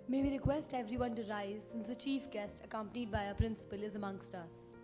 May we request everyone to rise since the chief guest, accompanied by our principal, is amongst us.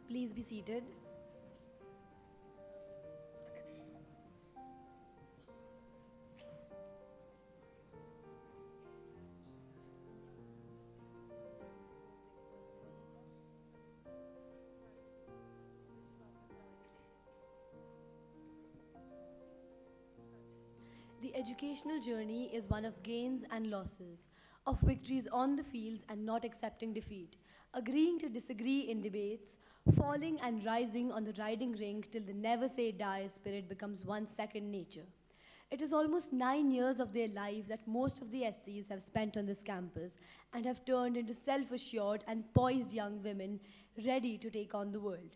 Please be seated. The educational journey is one of gains and losses, of victories on the fields and not accepting defeat, agreeing to disagree in debates, falling and rising on the riding ring till the never say die spirit becomes one's second nature. It is almost 9 years of their life that most of the SCs have spent on this campus and have turned into self assured and poised young women ready to take on the world.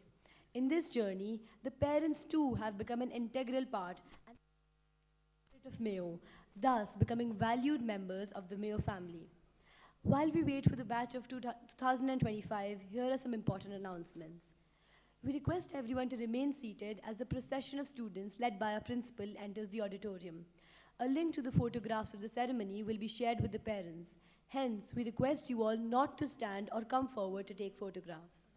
In this journey, the parents too have become an integral part and of Mayo, thus becoming valued members of the Mayo family. While we wait for the batch of 2025, here are some important announcements. We request everyone to remain seated as the procession of students led by our principal enters the auditorium. A link to the photographs of the ceremony will be shared with the parents. Hence, we request you all not to stand or come forward to take photographs.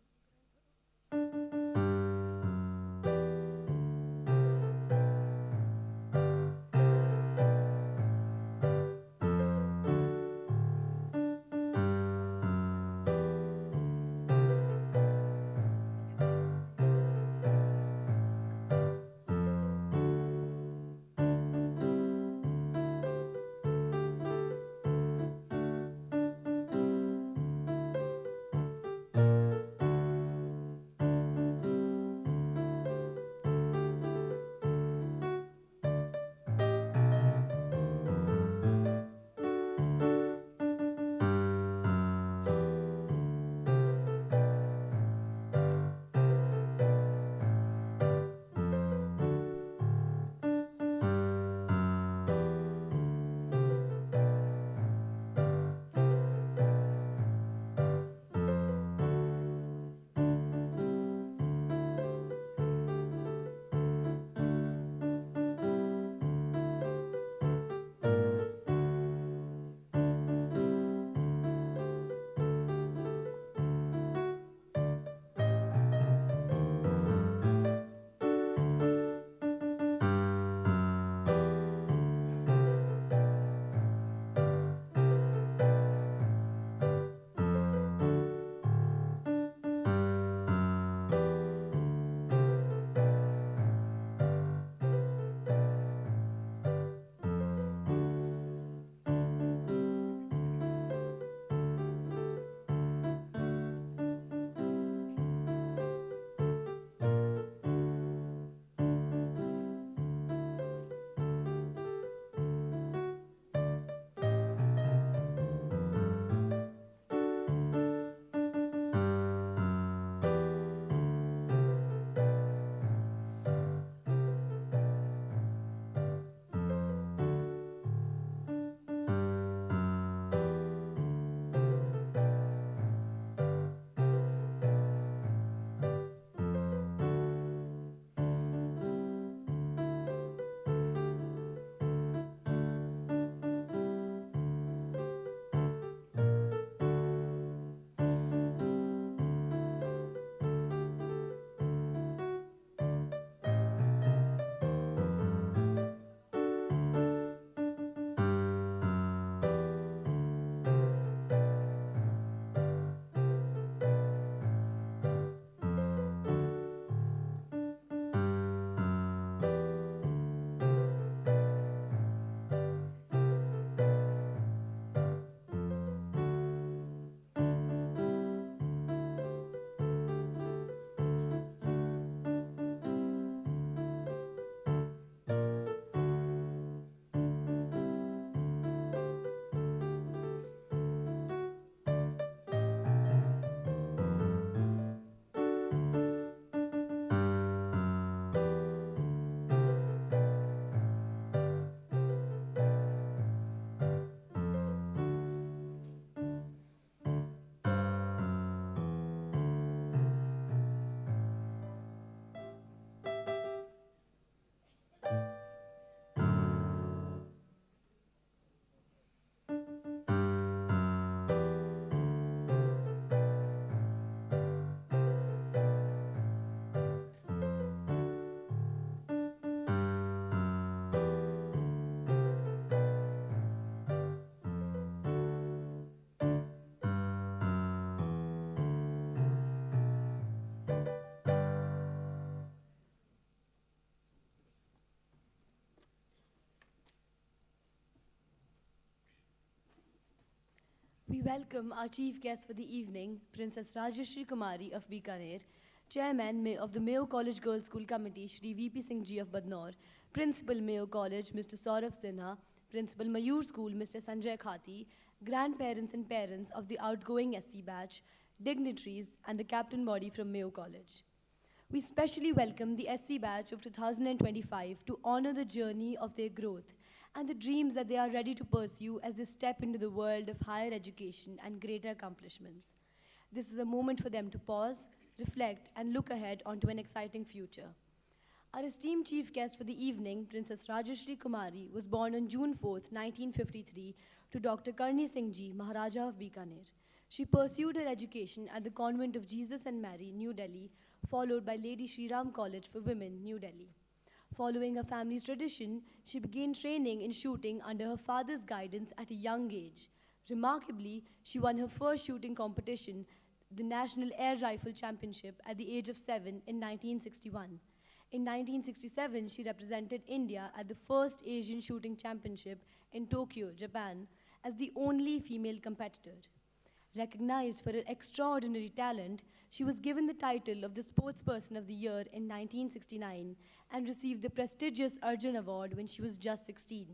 We welcome our chief guest for the evening, Princess Rajashri Kumari of Bikaner, Chairman of the Mayo College Girls' School Committee, Shri VP Singh Ji of Badnor, Principal Mayo College, Mr. Saurav Sinha, Principal Mayur School, Mr. Sanjay Khati, grandparents and parents of the outgoing SC batch, dignitaries, and the captain body from Mayo College. We specially welcome the SC batch of 2025 to honor the journey of their growth and the dreams that they are ready to pursue as they step into the world of higher education and greater accomplishments. This is a moment for them to pause, reflect, and look ahead onto an exciting future. Our esteemed chief guest for the evening, Princess Rajashri Kumari, was born on June 4th, 1953, to Dr. Karni Singh Ji, Maharaja of Bikaner. She pursued her education at the Convent of Jesus and Mary, New Delhi, followed by Lady Shri Ram College for Women, New Delhi. Following her family's tradition, she began training in shooting under her father's guidance at a young age. Remarkably, she won her first shooting competition, the National Air Rifle Championship, at the age of 7 in 1961. In 1967, she represented India at the first Asian Shooting Championship in Tokyo, Japan, as the only female competitor. Recognized for her extraordinary talent, she was given the title of the Sportsperson of the Year in 1969 and received the prestigious Arjun Award when she was just 16.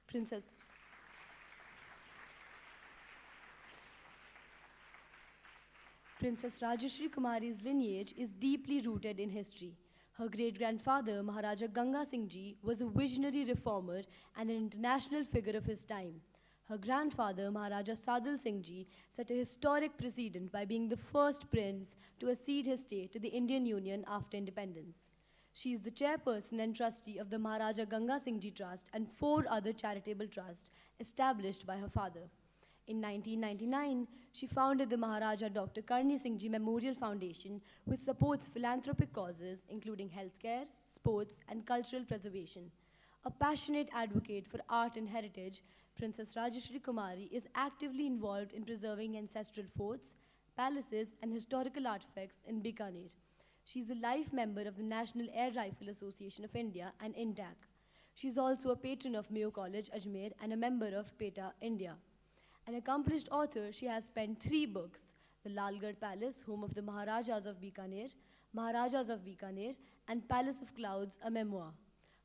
Princess Rajashri Kumari's lineage is deeply rooted in history. Her great-grandfather, Maharaja Ganga Singh Ji, was a visionary reformer and an international figure of his time. Her grandfather, Maharaja Sadal Singh Ji, set a historic precedent by being the first prince to accede his state to the Indian Union after independence. She is the chairperson and trustee of the Maharaja Ganga Singh Ji Trust and 4 other charitable trusts established by her father. In 1999, she founded the Maharaja Dr. Karni Singh Ji Memorial Foundation, which supports philanthropic causes including healthcare, sports, and cultural preservation. A passionate advocate for art and heritage, Princess Rajashri Kumari is actively involved in preserving ancestral forts, palaces, and historical artifacts in Bikaner. She is a life member of the National Air Rifle Association of India and INTAC. She is also a patron of Mayo College, Ajmer, and a member of PETA, India. An accomplished author, she has penned 3 books: The Lalgarh Palace, Home of the Maharajas of Bikaner, and Palace of Clouds, a memoir.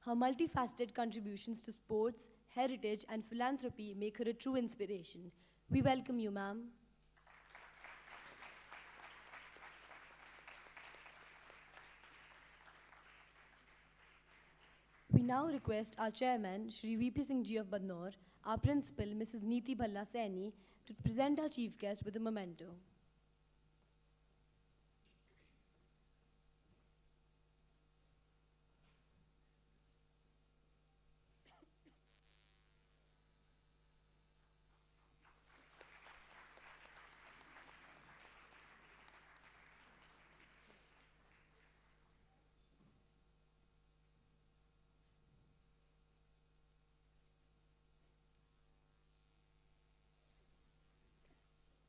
Her multifaceted contributions to sports, heritage, and philanthropy make her a true inspiration. We welcome you, ma'am. We now request our chairman, Shri VP Singh Ji of Badnor, our principal, Mrs. Neeti Bhalla Saini, to present our chief guest with a memento.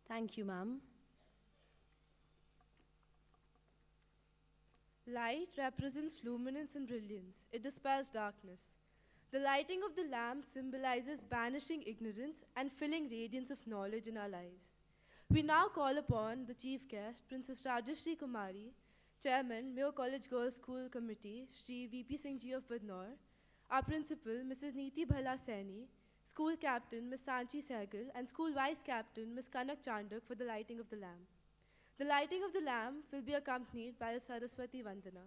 Thank you, ma'am. Light represents luminance and brilliance. It dispels darkness. The lighting of the lamp symbolizes banishing ignorance and filling radiance of knowledge in our lives. We now call upon the chief guest, Princess Rajashri Kumari, Chairman, Mayo College Girls' School Committee, Shri VP Singh Ji of Badnor, our principal, Mrs. Neeti Bhalla Saini, School Captain, Ms. Sanchi Sehgal, and School Vice Captain, Ms. Kanak Chandak, for the lighting of the lamp. The lighting of the lamp will be accompanied by a Saraswati Vandana.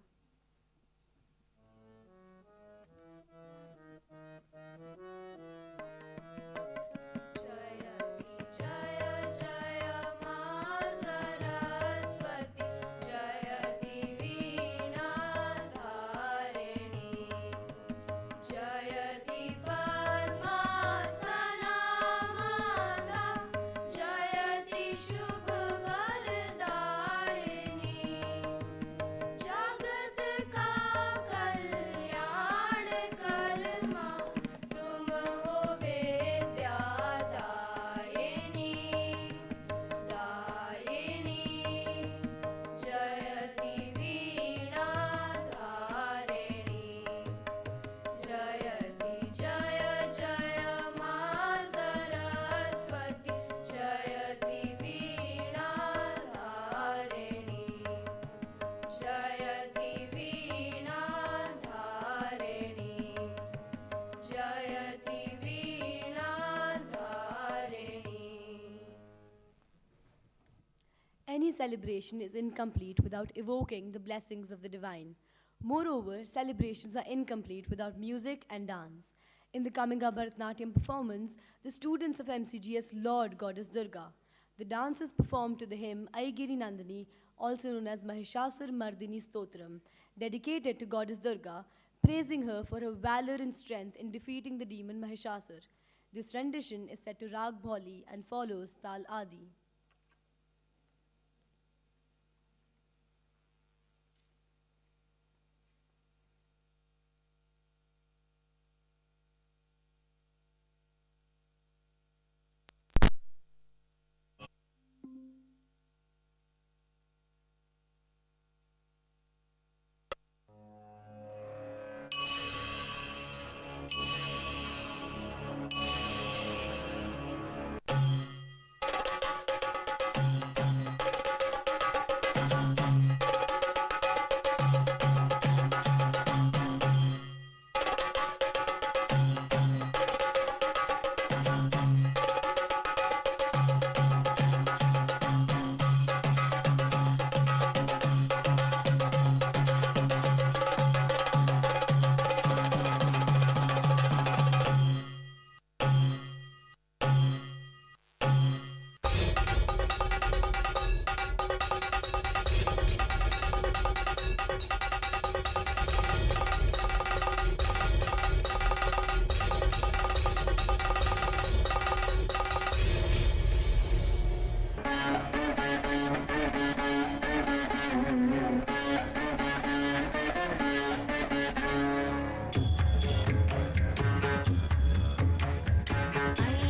celebration is incomplete without evoking the blessings of the divine. Moreover, celebrations are incomplete without music and dance. In the coming up Bharatanatyam performance, the students of MCGS laud Goddess Durga. The dancers performed to the hymn Aigiri Nandini, also known as Mahishasur Mardini Stotram, dedicated to Goddess Durga, praising her for her valor and strength in defeating the demon Mahishasur. This rendition is set to Rag Bholi and follows Tal Adi.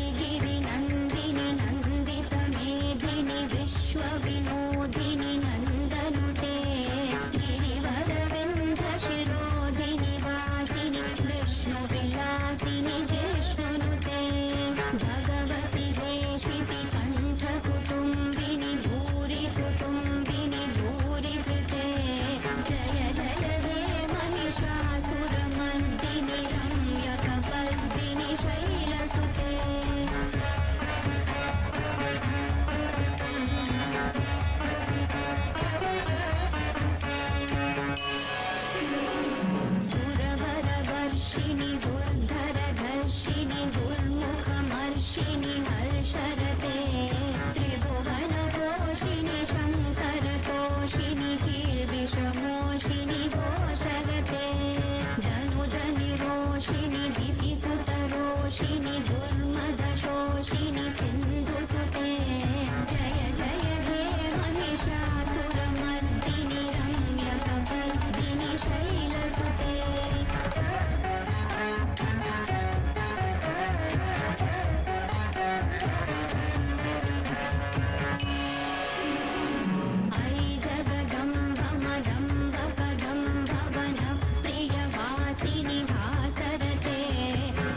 ऐगिरिनन्दिनि नन्दितमेधिनि विश्वविनोदिनि नन्दनुते गिरिवरविन्ध्यशिरोधिनि वासिनि विष्णुविलासिनि जिष्णुनुते भगवति वेशिति कण्ठकुटुम्बिनि भूरि कुटुम्बिनि भूरि कृते जय जय हे महिषासुरमर्दिनि रम्यकपर्दिनि शैलसुते सुरवरवर्षिणि दुर्धरधर्षिणि दुर्मुखमर्षिणि हर्षरते त्रिभुवनपोषिणि शङ्करतोषिणि कीर्विषमोषिणि घोषरते धनुजनिरोषिणि दितिसुतरोषिणि दुर्मदशोषिणि सिन्धुसुते जय जय हे महिषासुरमर्दिनि रम्यकपर्दिनि शैलसुते ऐ जगदम्बमदम्बकदम्भवनप्रियवासिनि हासरते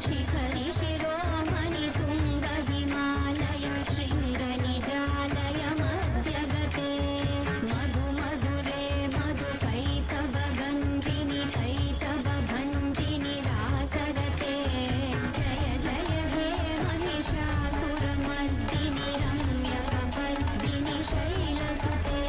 शिखरि शिरोमणि तुङ्गहिमालय शृङ्गनिजालय मध्यगते मधु मधुरे मधुकैटभगञ्जिनि कैटभभञ्जिनि रासरते जय जय हे Mahishasuramardini रम्यकपर्दिनि शैलसुते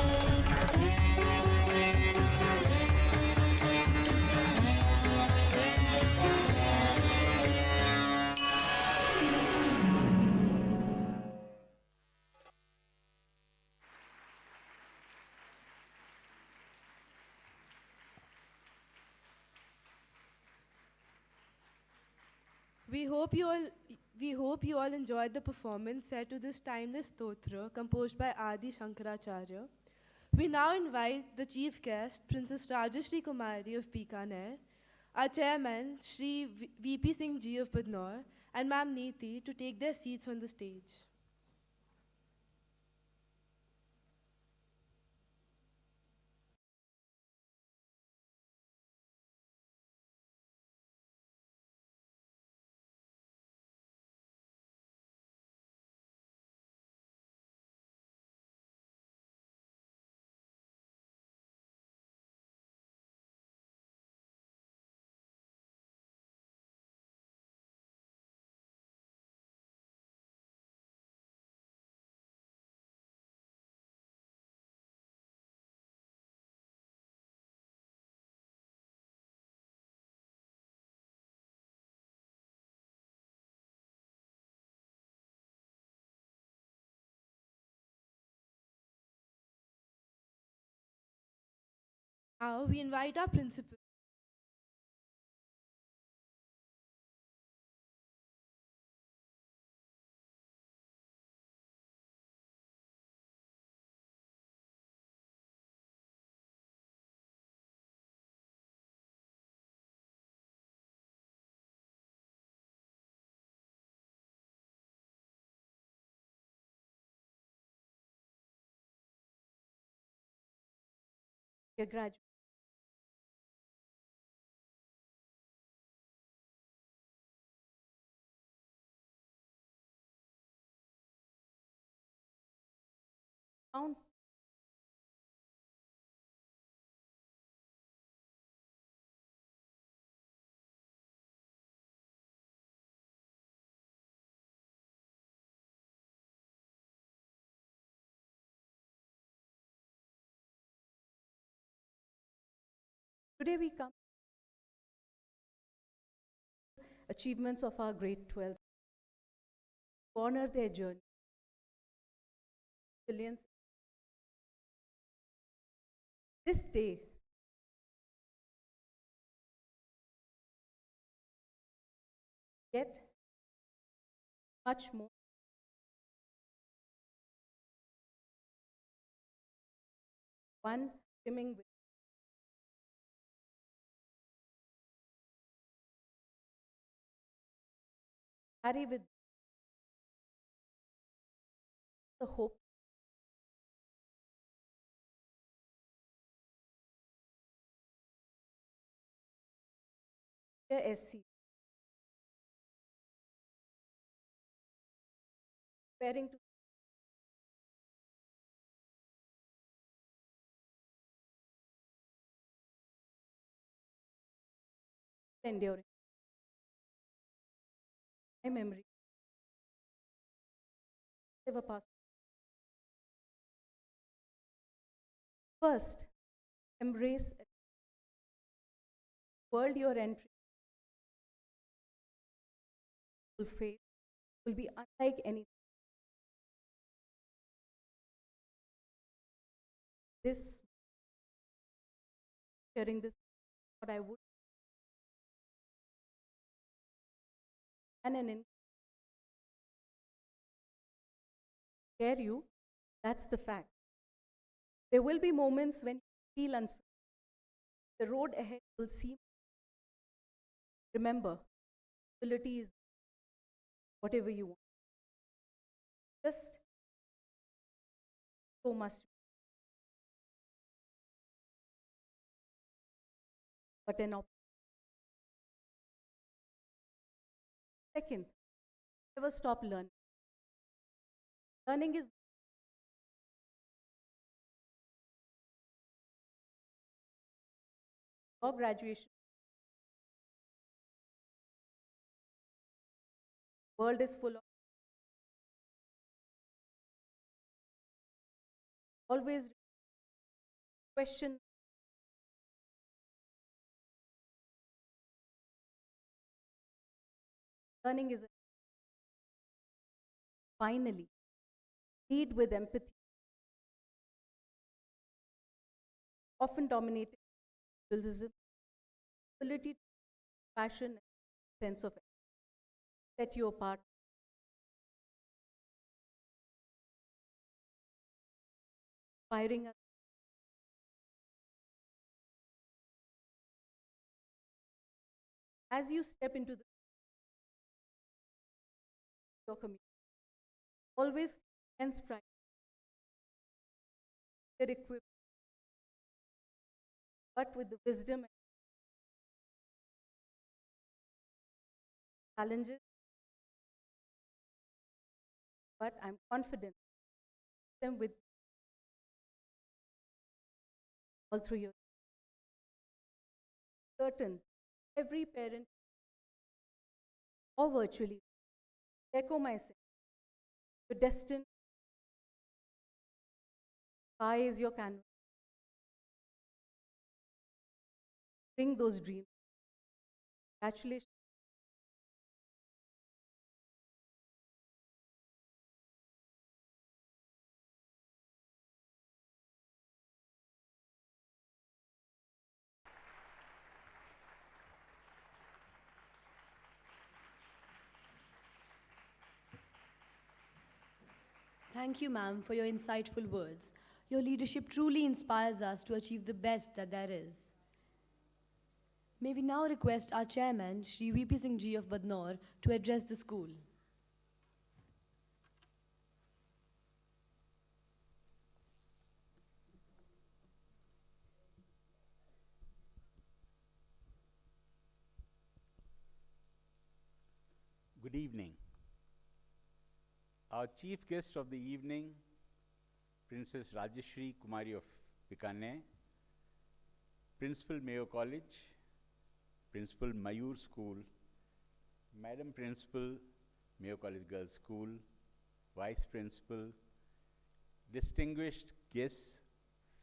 We hope you all we hope you all enjoyed the performance set to this timeless stotra composed by Adi Shankaracharya. We now invite the chief guest, Princess Rajashri Kumari of Bikaner, our chairman, Shri VP Singh Ji of Badnor, and Ma'am Neeti to take their seats on the stage. Now we invite our principal. Dear graduates, found today we come to achievements of our grade 12, to honor their journey, resilience. This day, yet much more, one brimming with carry with the hope their SC, preparing to enduring my memory, ever past. First, embrace a world your entry will face will be unlike anything. This, sharing this, what I would, and an scare you, that's the fact. There will be moments when you feel uncertain. The road ahead will seem, remember, ability is whatever you want. Just so much, but an second, never stop learning. Learning is your graduation. World is full of always question. Learning is finally lead with empathy, often dominated individualism, ability, passion, sense of set you apart, inspiring us. As you step into your community, always sense pride, they're equipped, but with the wisdom and challenges, but I'm confident them with all through your certain every parent or virtually echo my sense. Your destined sky is your canvas. Bring those dreams. Congratulations. Thank you, ma'am, for your insightful words. Your leadership truly inspires us to achieve the best that there is. May we now request our chairman, Shri VP Singh Ji of Badnor, to address the school. Good evening. Our chief guest of the evening, Princess Rajeshri Kumari of Bikaner, Principal Mayo College, Principal Mayur School, Madam Principal, Mayo College Girls School, Vice Principal, distinguished guests,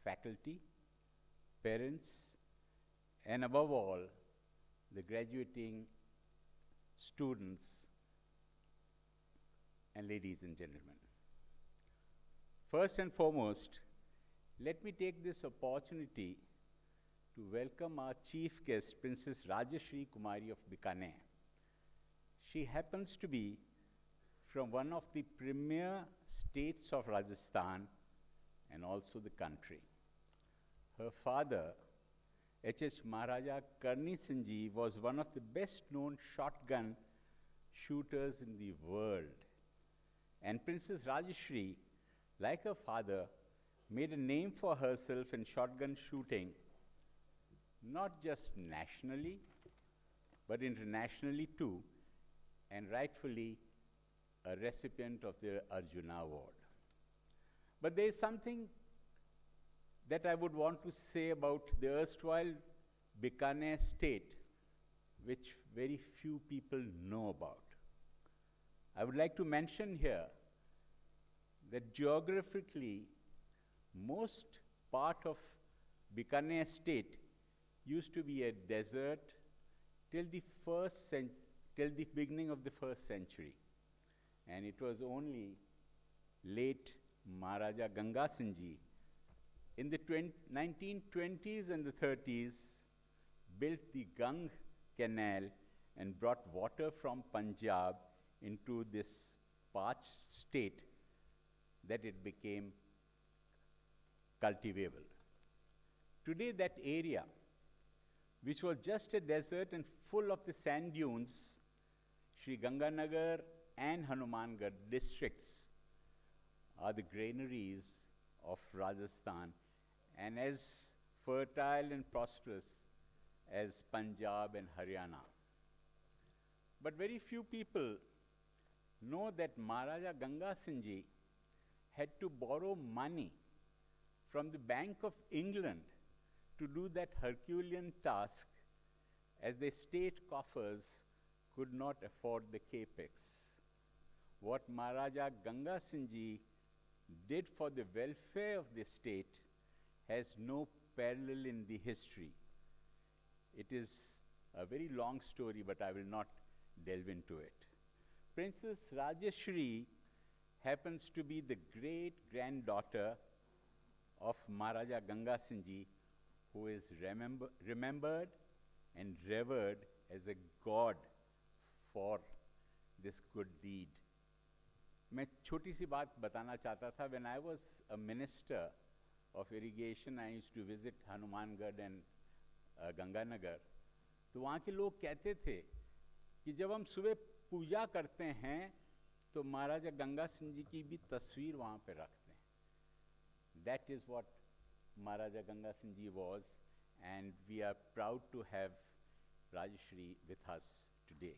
faculty, parents, and above all, the graduating students and ladies and gentlemen. First and foremost, let me take this opportunity to welcome our chief guest, Princess Rajeshri Kumari of Bikaner. She happens to be from one of the premier states of Rajasthan and also the country. Her father, H.H. Maharaja Karni Singh Ji, was one of the best known shotgun shooters in the world. And Princess Rajeshri, like her father, made a name for herself in shotgun shooting, not just nationally, but internationally too, and rightfully a recipient of the Arjuna Award. But there is something that I would want to say about the erstwhile Bikaner state, which very few people know about. I would like to mention here that geographically, most part of Bikaner state used to be a desert till the beginning of the first century. And it was only late Maharaja Ganga Singh Ji in the 1920s and the 30s built the Gang Canal and brought water from Punjab into this parched state that it became cultivable. Today that area, which was just a desert and full of the sand dunes, Sri Ganganagar and Hanumangarh districts are the granaries of Rajasthan and as fertile and prosperous as Punjab and Haryana. But very few people know that Maharaja Ganga Singh Ji had to borrow money from the Bank of England to do that Herculean task as the state coffers could not afford the capex. What Maharaja Ganga Singh Ji did for the welfare of the state has no parallel in the history. It is a very long story, but I will not delve into it. Princess Rajeshri happens to be the great-granddaughter of Maharaja Ganga Singh Ji, who is remembered and revered as a god for this good deed. मैं छोटी सी बात बताना चाहता था. When I was a minister of irrigation, I used to visit Hanumangarh and Ganganagar. तो वहाँ के लोग कहते थे कि जब हम सुबह पूजा करते हैं तो महाराजा गंगा सिंह जी की भी तस्वीर वहाँ पे रखते हैं. That is what Maharaja Ganga Singh Ji was, and we are proud to have Rajeshri with us today.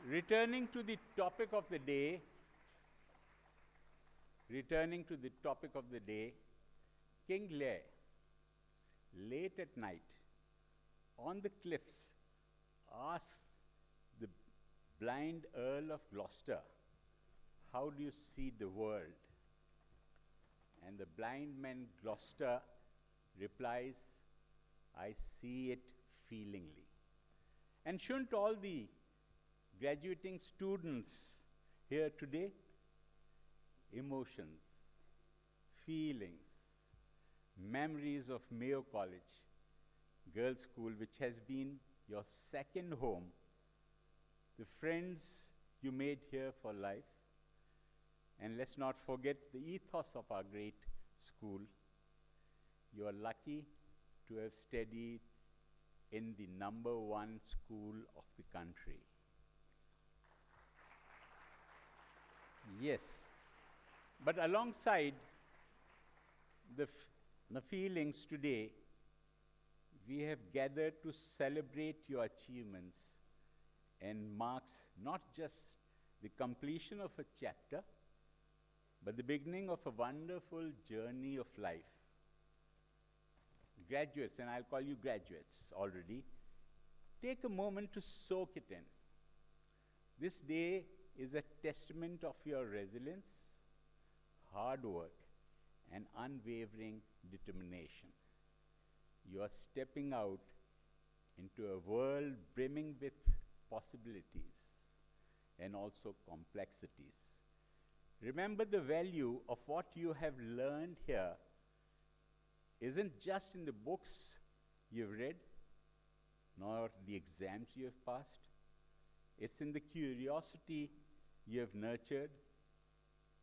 Returning to the topic of the day, King Lear, late at night, on the cliffs, asks the blind Earl of Gloucester, "How do you see the world?" And the blind man Gloucester replies, "I see it feelingly." And shouldn't all the graduating students here today, emotions, feelings, memories of Mayo College Girls' School, which has been your second home, the friends you made here for life. And let's not forget the ethos of our great school. You are lucky to have studied in the #1 school of the country. Yes, but alongside the feelings today, we have gathered to celebrate your achievements and marks not just the completion of a chapter, but the beginning of a wonderful journey of life. Graduates, and I'll call you graduates already, take a moment to soak it in. This day is a testament of your resilience, hard work, and unwavering determination. You are stepping out into a world brimming with possibilities and also complexities. Remember, the value of what you have learned here isn't just in the books you've read, nor the exams you have passed. It's in the curiosity you have nurtured,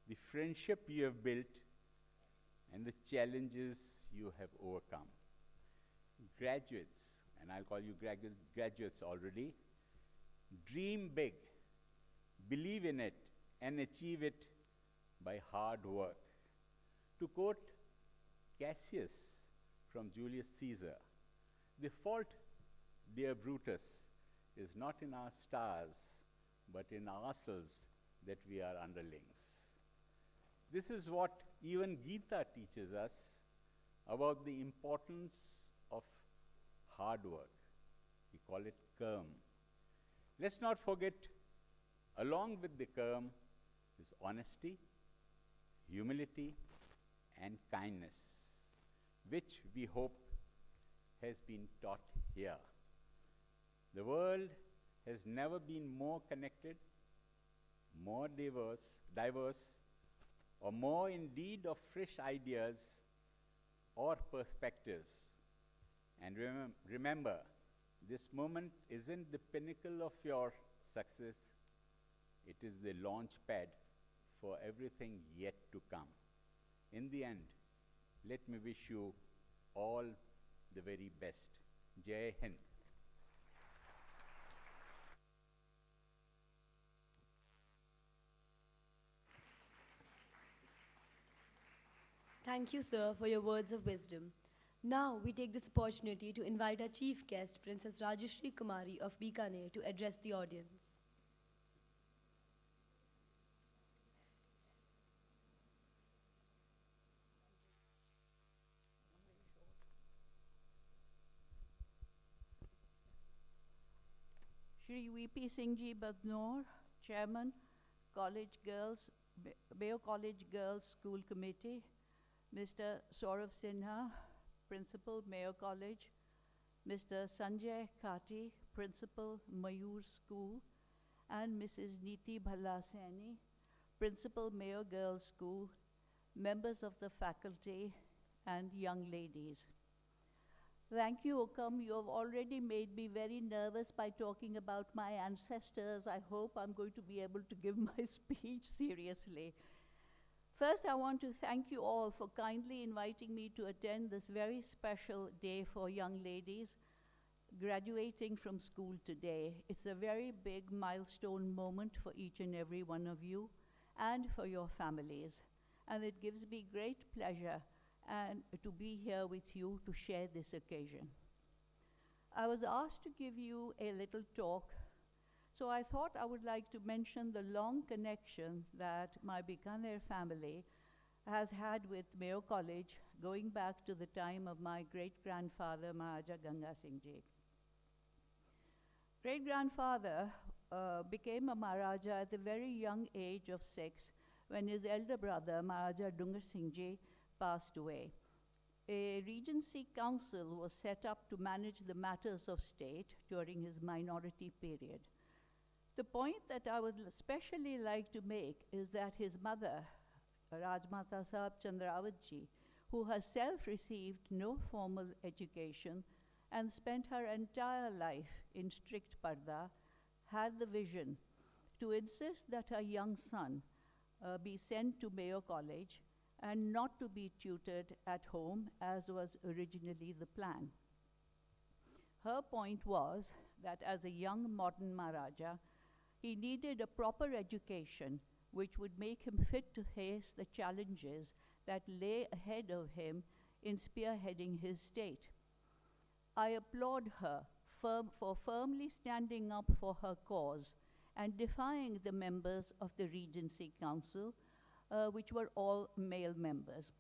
the friendship you have built, and the challenges you have overcome. Graduates, and I'll call you graduates already, dream big, believe in it, and achieve it by hard work. To quote Cassius from Julius Caesar, the fault, dear Brutus, is not in our stars, but in ourselves that we are underlings. This is what even Gita teaches us about the importance of hard work. We call it karma. Let's not forget, along with the karma, is honesty, humility, and kindness, which we hope has been taught here. The world has never been more connected, more diverse, or more indeed of fresh ideas or perspectives. And remember, this moment isn't the pinnacle of your success, it is the launch pad for everything yet to come. In the end, let me wish you all the very best. Jai Hind. Thank you, sir, for your words of wisdom. Now we take this opportunity to invite our chief guest, Princess Rajeshri Kumari of Bikaner, to address the audience. Shri V.P. Singh Ji Badnor, Chairman, Mayo College Girls School Committee, Mr. Saurav Sinha, Principal, Mayo College, Mr. Sanjay Kati, Principal, Mayur School, and Mrs. Neeti Bhalasani, Principal, Mayo Girls School, members of the faculty, and young ladies. Thank you, Okam. You have already made me very nervous by talking about my ancestors. I hope I'm going to be able to give my speech seriously. First, I want to thank you all for kindly inviting me to attend this very special day for young ladies graduating from school today. It's a very big milestone moment for each and every one of you and for your families. And it gives me great pleasure and to be here with you to share this occasion. I was asked to give you a little talk, so I thought I would like to mention the long connection that my Bikaner family has had with Mayo College going back to the time of my great-grandfather, Maharaja Ganga Singh Ji. Great-grandfather became a Maharaja at the very young age of 6 when his elder brother, Maharaja Dungar Singh Ji, passed away. A regency council was set up to manage the matters of state during his minority period. The point that I would especially like to make is that his mother, Rajmata Sahib Chandrawat Ji, who herself received no formal education and spent her entire life in strict parda, had the vision to insist that her young son be sent to Mayo College and not to be tutored at home, as was originally the plan. Her point was that as a young modern Maharaja, he needed a proper education which would make him fit to face the challenges that lay ahead of him in spearheading his state. I applaud her for firmly standing up for her cause and defying the members of the Regency Council, which were all male members.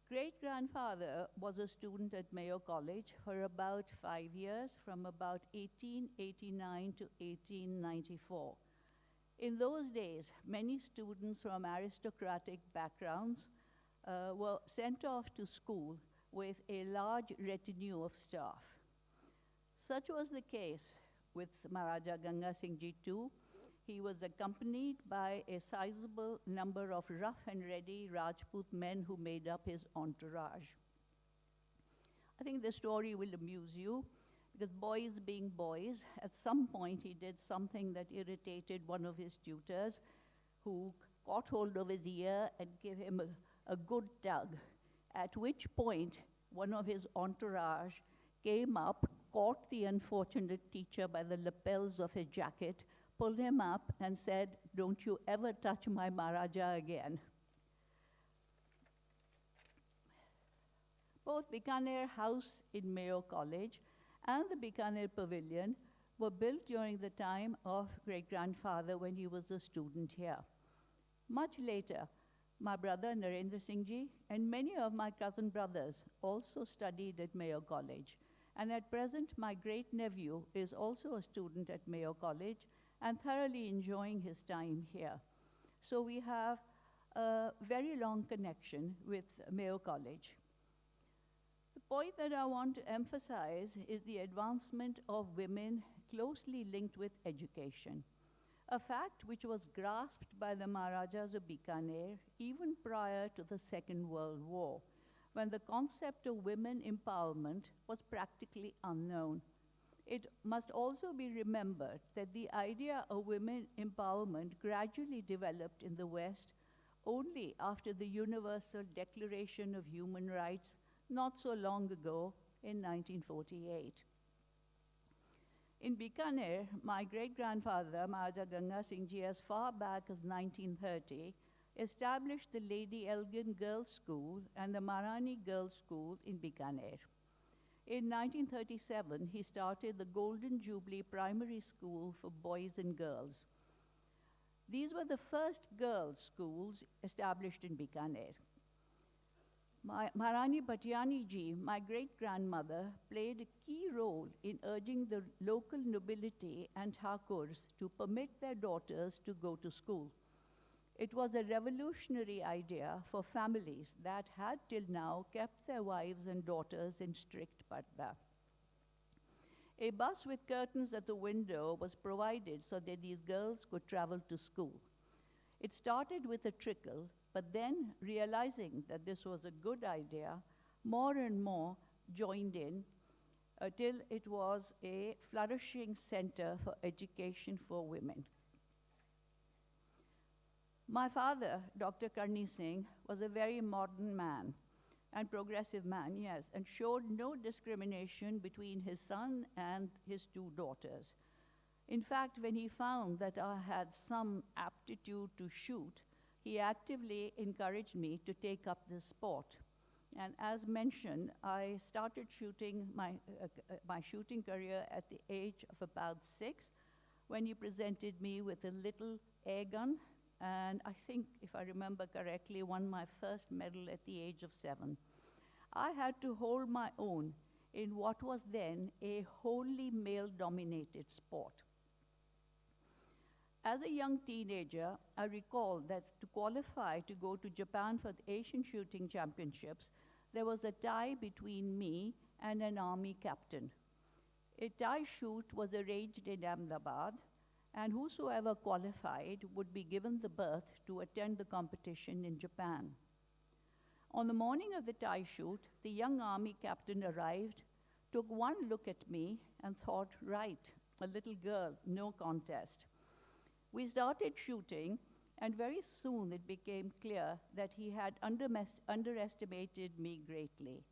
Great-grandfather was a student at Mayo College for about 5 years, from about 1889 to 1894. In those days, many students from aristocratic backgrounds were sent off to school with a large retinue of staff. Such was the case with Maharaja Ganga Singh Ji too. He was accompanied by a sizable number of rough and ready Rajput men who made up his entourage. I think the story will amuse you, because boys being boys, at some point he did something that irritated one of his tutors, who caught hold of his ear and gave him a good tug, at which point one of his entourage came up, caught the unfortunate teacher by the lapels of his jacket, pulled him up and said, "Don't you ever touch my Maharaja again." Both Bikaner House in Mayo College and the Bikaner Pavilion were built during the time of great-grandfather when he was a student here. Much later, my brother Narendra Singh Ji and many of my cousin brothers also studied at Mayo College. And at present, my great-nephew is also a student at Mayo College and thoroughly enjoying his time here. So we have a very long connection with Mayo College. The point that I want to emphasize is the advancement of women closely linked with education, a fact which was grasped by the Maharajas of Bikaner even prior to the Second World War, when the concept of women empowerment was practically unknown. It must also be remembered that the idea of women empowerment gradually developed in the West only after the Universal Declaration of Human Rights not so long ago in 1948. In Bikaner, my great-grandfather, Maharaja Ganga Singh Ji, as far back as 1930, established the Lady Elgin Girls' School and the Maharani Girls' School in Bikaner. In 1937, he started the Golden Jubilee Primary School for boys and girls. These were the first girls' schools established in Bikaner. Maharani Bhatyani Ji, my great-grandmother, played a key role in urging the local nobility and Thakurs to permit their daughters to go to school. It was a revolutionary idea for families that had till now kept their wives and daughters in strict parda. A bus with curtains at the window was provided so that these girls could travel to school. It started with a trickle, but then, realizing that this was a good idea, more and more joined in till it was a flourishing center for education for women. My father, Dr. Karni Singh, was a very modern man and progressive man, yes, and showed no discrimination between his son and his two daughters. In fact, when he found that I had some aptitude to shoot, he actively encouraged me to take up this sport. And as mentioned, I started shooting my shooting career at the age of about 6, when he presented me with a little air gun, and I think, if I remember correctly, won my first medal at the age of 7. I had to hold my own in what was then a wholly male-dominated sport. As a young teenager, I recall that to qualify to go to Japan for the Asian Shooting Championships, there was a tie between me and an army captain. A tie shoot was arranged in Ahmedabad, and whosoever qualified would be given the berth to attend the competition in Japan. On the morning of the tie shoot, the young army captain arrived, took one look at me, and thought, right, a little girl, no contest. We started shooting, and very soon it became clear that he had underestimated me greatly.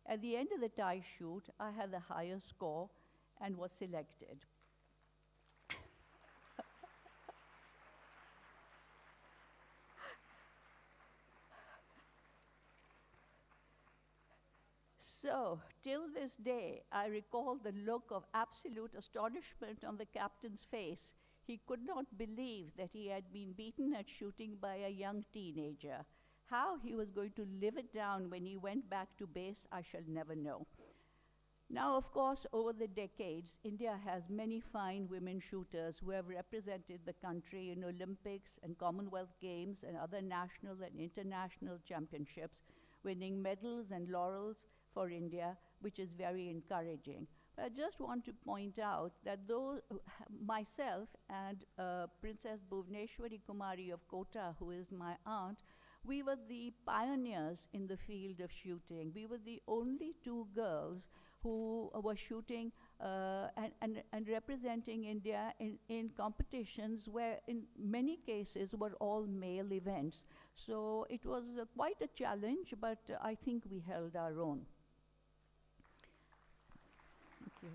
At the end of the tie shoot, I had the higher score and was selected. So, till this day, I recall the look of absolute astonishment on the captain's face. He could not believe that he had been beaten at shooting by a young teenager. How he was going to live it down when he went back to base, I shall never know. Now, of course, over the decades, India has many fine women shooters who have represented the country in Olympics and Commonwealth Games and other national and international championships, winning medals and laurels for India, which is very encouraging. But I just want to point out that though myself and Princess Bhuvneshwari Kumari of Kota, who is my aunt, we were the pioneers in the field of shooting. We were the only two girls who were shooting and representing India in competitions where in many cases were all male events. So it was quite a challenge, but I think we held our own. Thank you.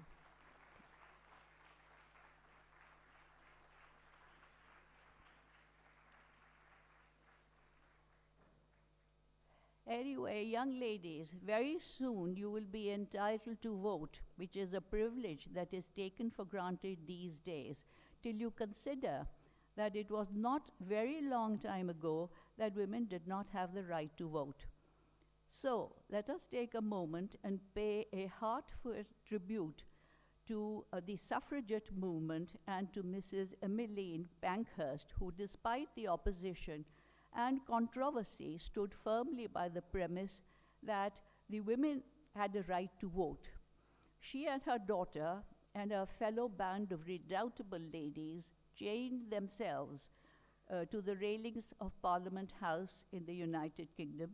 Anyway, young ladies, very soon you will be entitled to vote, which is a privilege that is taken for granted these days, till you consider that it was not very long time ago that women did not have the right to vote. So let us take a moment and pay a heartfelt tribute to the suffragette movement and to Mrs. Emmeline Pankhurst, who, despite the opposition and controversy, stood firmly by the premise that the women had a right to vote. She and her daughter and her fellow band of redoubtable ladies chained themselves to the railings of Parliament House in the United Kingdom,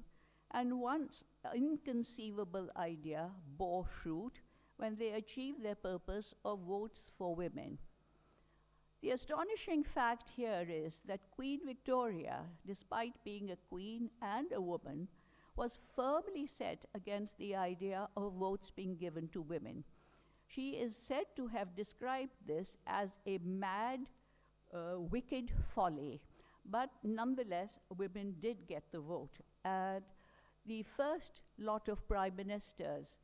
and one inconceivable idea bore fruit when they achieved their purpose of votes for women. The astonishing fact here is that Queen Victoria, despite being a queen and a woman, was firmly set against the idea of votes being given to women. She is said to have described this as a mad, wicked folly, but nonetheless, women did get the vote. And the first lot of prime ministers,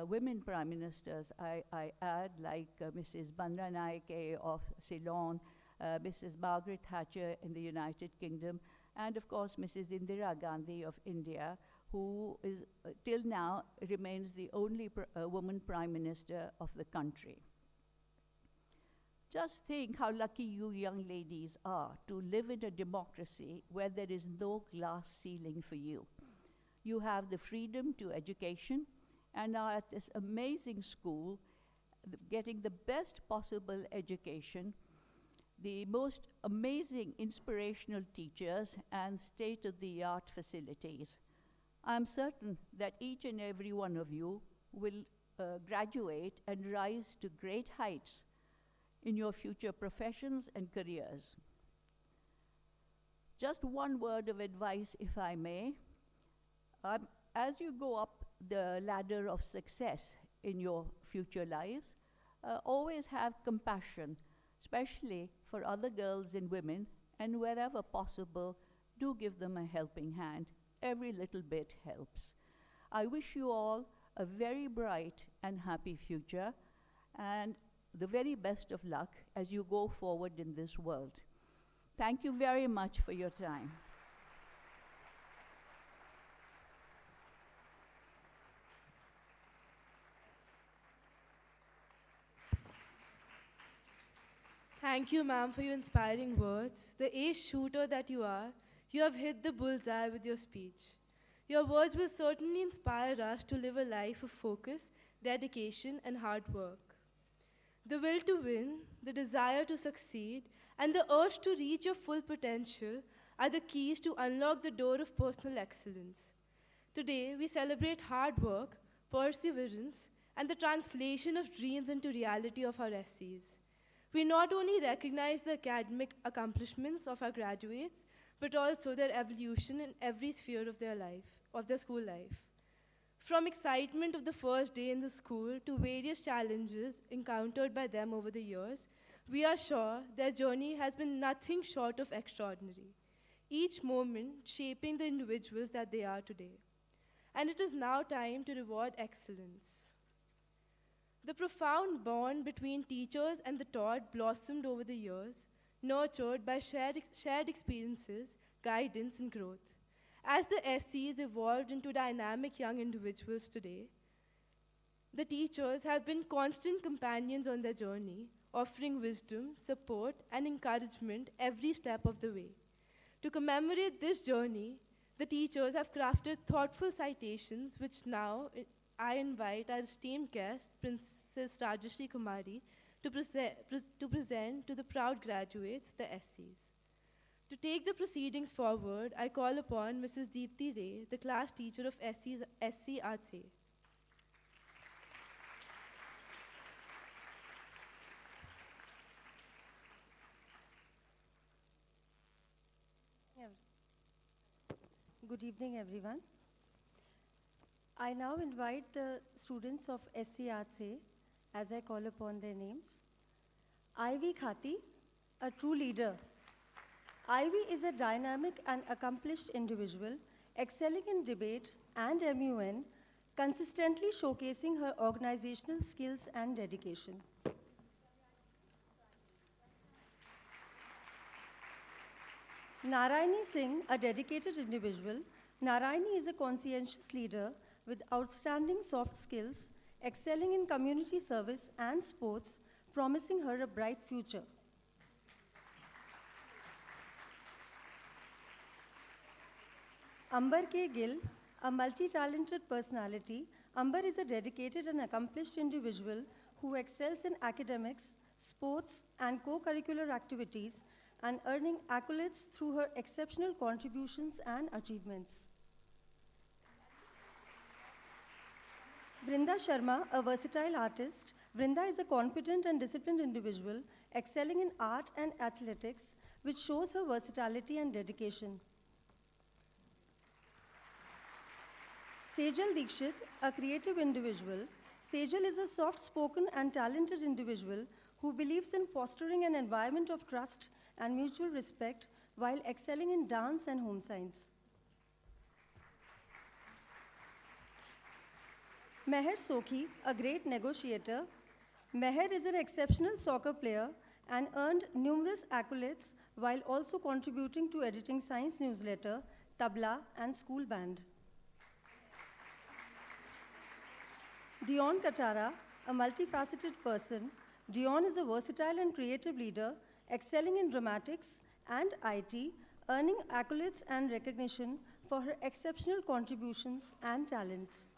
women prime ministers, I add, like Mrs. Bandaranaike of Ceylon, Mrs. Margaret Thatcher in the United Kingdom, and of course Mrs. Indira Gandhi of India, who is till now remains the only woman prime minister of the country. Just think how lucky you young ladies are to live in a democracy where there is no glass ceiling for you. You have the freedom to education and are at this amazing school, getting the best possible education, the most amazing inspirational teachers, and state-of-the-art facilities. I'm certain that each and every one of you will graduate and rise to great heights in your future professions and careers. Just one word of advice, if I may. As you go up the ladder of success in your future lives, always have compassion, especially for other girls and women, and wherever possible, do give them a helping hand. Every little bit helps. I wish you all a very bright and happy future, and the very best of luck as you go forward in this world. Thank you very much for your time. Thank you, ma'am, for your inspiring words. The ace shooter that you are, you have hit the bullseye with your speech. Your words will certainly inspire us to live a life of focus, dedication, and hard work. The will to win, the desire to succeed, and the urge to reach your full potential are the keys to unlock the door of personal excellence. Today, we celebrate hard work, perseverance, and the translation of dreams into reality of our essays. We not only recognize the academic accomplishments of our graduates, but also their evolution in every sphere of their life, of their school life. From excitement of the first day in the school to various challenges encountered by them over the years, we are sure their journey has been nothing short of extraordinary, each moment shaping the individuals that they are today. And it is now time to reward excellence. The profound bond between teachers and the taught blossomed over the years, nurtured by shared experiences, guidance, and growth. As the SCs evolved into dynamic young individuals today, the teachers have been constant companions on their journey, offering wisdom, support, and encouragement every step of the way. To commemorate this journey, the teachers have crafted thoughtful citations, which now I invite our esteemed guest, Princess Rajashri Kumari, to present to the proud graduates, the SCs. To take the proceedings forward, I call upon Mrs. Deepthi Ray, the class teacher of SC Arts A. Good evening, everyone. I now invite the students of SC Arts A, as I call upon their names. Ivy Khati, a true leader. Ivy is a dynamic and accomplished individual, excelling in debate and MUN, consistently showcasing her organizational skills and dedication. Narayani Singh, a dedicated individual. Narayani is a conscientious leader with outstanding soft skills, excelling in community service and sports, promising her a bright future. Amber K. Gill, a multi-talented personality. Amber is a dedicated and accomplished individual who excels in academics, sports, and co-curricular activities, and earning accolades through her exceptional contributions and achievements. Brinda Sharma, a versatile artist. Brinda is a confident and disciplined individual, excelling in art and athletics, which shows her versatility and dedication. Sejal Dikshit, a creative individual. Sejal is a soft-spoken and talented individual who believes in fostering an environment of trust and mutual respect while excelling in dance and home science. Meher Sokhi, a great negotiator. Meher is an exceptional soccer player and earned numerous accolades while also contributing to editing science newsletter, tabla, and school band. Dion Katara, a multifaceted person. Dion is a versatile and creative leader, excelling in dramatics and IT, earning accolades and recognition for her exceptional contributions and talents.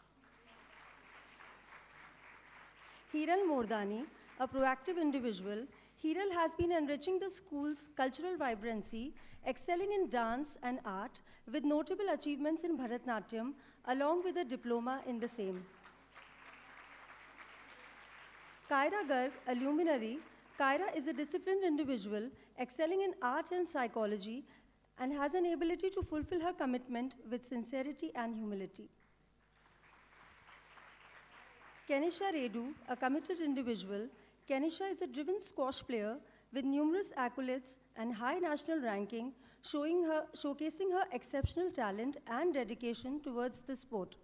Hiral Mordani, a proactive individual. Hiral has been enriching the school's cultural vibrancy, excelling in dance and art, with notable achievements in Bharatnatyam, along with a diploma in the same. Kaira Garg, a luminary. Kaira is a disciplined individual, excelling in art and psychology, and has an ability to fulfill her commitment with sincerity and humility. Kenisha Redu, a committed individual. Kenisha is a driven squash player with numerous accolades and high national ranking, showcasing her exceptional talent and dedication towards the sport.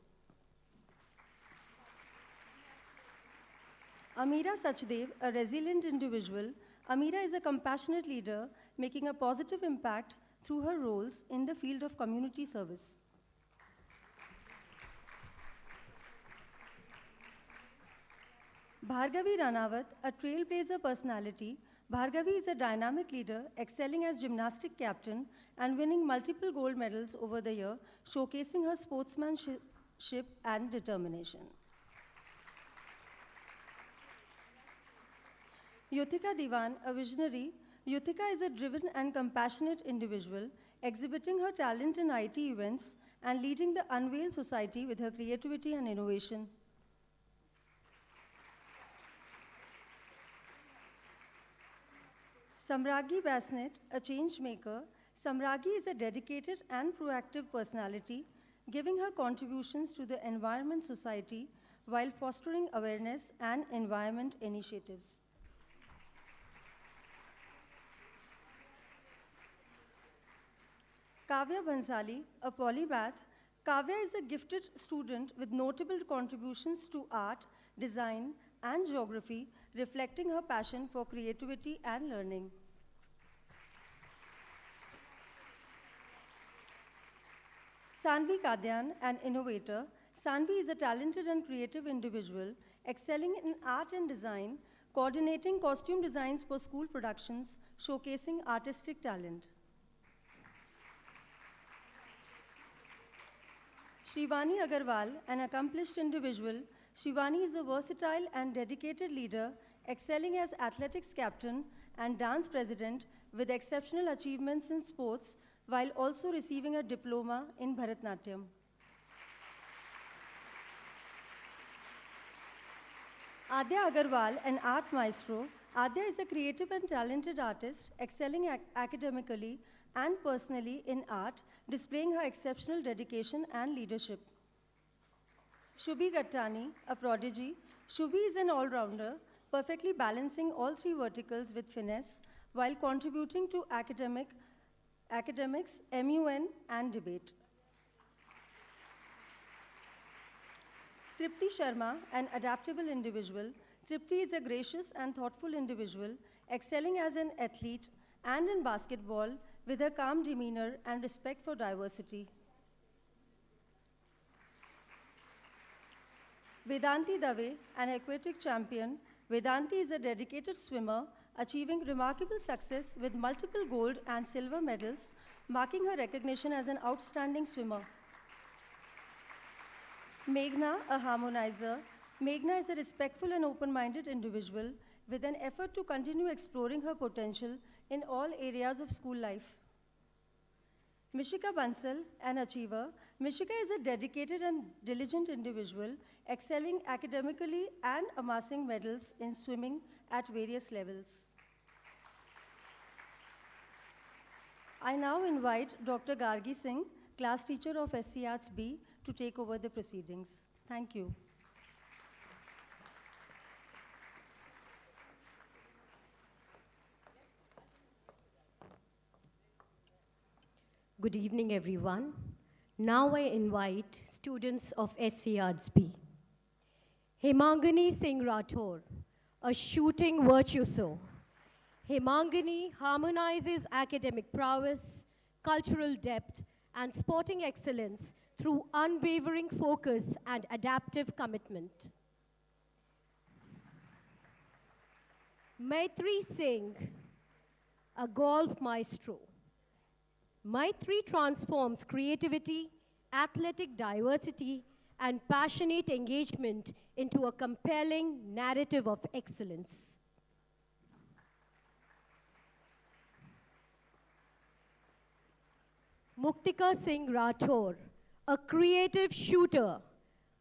Amira Sachdev, a resilient individual. Amira is a compassionate leader, making a positive impact through her roles in the field of community service. Bhargavi Ranawat, a trailblazer personality. Bhargavi is a dynamic leader, excelling as gymnastic captain and winning multiple gold medals over the year, showcasing her sportsmanship and determination. Yuthika Diwan, a visionary. Yuthika is a driven and compassionate individual, exhibiting her talent in IT events and leading the Unveil Society with her creativity and innovation. Samragi Basnet, a change maker, Samragi is a dedicated and proactive personality, giving her contributions to the environment society while fostering awareness and environment initiatives. Kavya Bhansali, a polymath, Kavya is a gifted student with notable contributions to art, design, and geography, reflecting her passion for creativity and learning. Sanvi Kadyan, an innovator, Sanvi is a talented and creative individual, excelling in art and design, coordinating costume designs for school productions, showcasing artistic talent. Shivani Agarwal, an accomplished individual, Shivani is a versatile and dedicated leader, excelling as athletics captain and dance president with exceptional achievements in sports, while also receiving a diploma in Bharatnatyam. Adya Agarwal, an art maestro, Adya is a creative and talented artist, excelling academically and personally in art, displaying her exceptional dedication and leadership. Shubhi Gattani, a prodigy, Shubhi is an all-rounder, perfectly balancing all three verticals with finesse while contributing to academics, MUN, and debate. Tripti Sharma, an adaptable individual, Tripti is a gracious and thoughtful individual, excelling as an athlete and in basketball with her calm demeanor and respect for diversity. Vedanti Dave, an aquatic champion, Vedanti is a dedicated swimmer, achieving remarkable success with multiple gold and silver medals, marking her recognition as an outstanding swimmer. Meghna, a harmonizer, Meghna is a respectful and open-minded individual with an effort to continue exploring her potential in all areas of school life. Mishika Bansal, an achiever, Mishika is a dedicated and diligent individual, excelling academically and amassing medals in swimming at various levels. I now invite Dr. Gargi Singh, class teacher of SC Arts B, to take over the proceedings. Thank you. Good evening, everyone. Now I invite students of SC Arts B. Hemangani Singh Rathore, a shooting virtuoso. Hemangani harmonizes academic prowess, cultural depth, and sporting excellence through unwavering focus and adaptive commitment. Maitri Singh, a golf maestro. Maitri transforms creativity, athletic diversity, and passionate engagement into a compelling narrative of excellence. Muktika Singh Rathore, a creative shooter.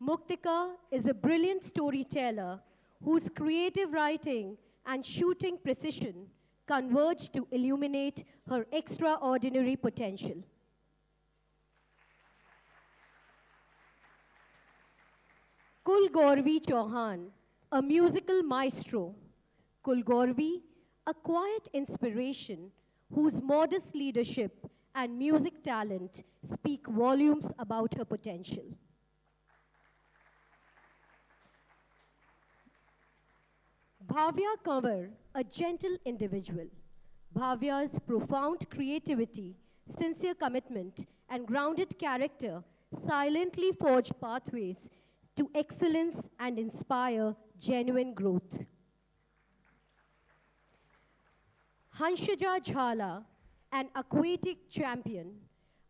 Muktika is a brilliant storyteller whose creative writing and shooting precision converge to illuminate her extraordinary potential. Kulgaurvi Chauhan, a musical maestro. Kulgaurvi, a quiet inspiration whose modest leadership and music talent speak volumes about her potential. Bhavya Kanwar, a gentle individual. Bhavya's profound creativity, sincere commitment, and grounded character silently forge pathways to excellence and inspire genuine growth. Hanshaja Jhala, an aquatic champion.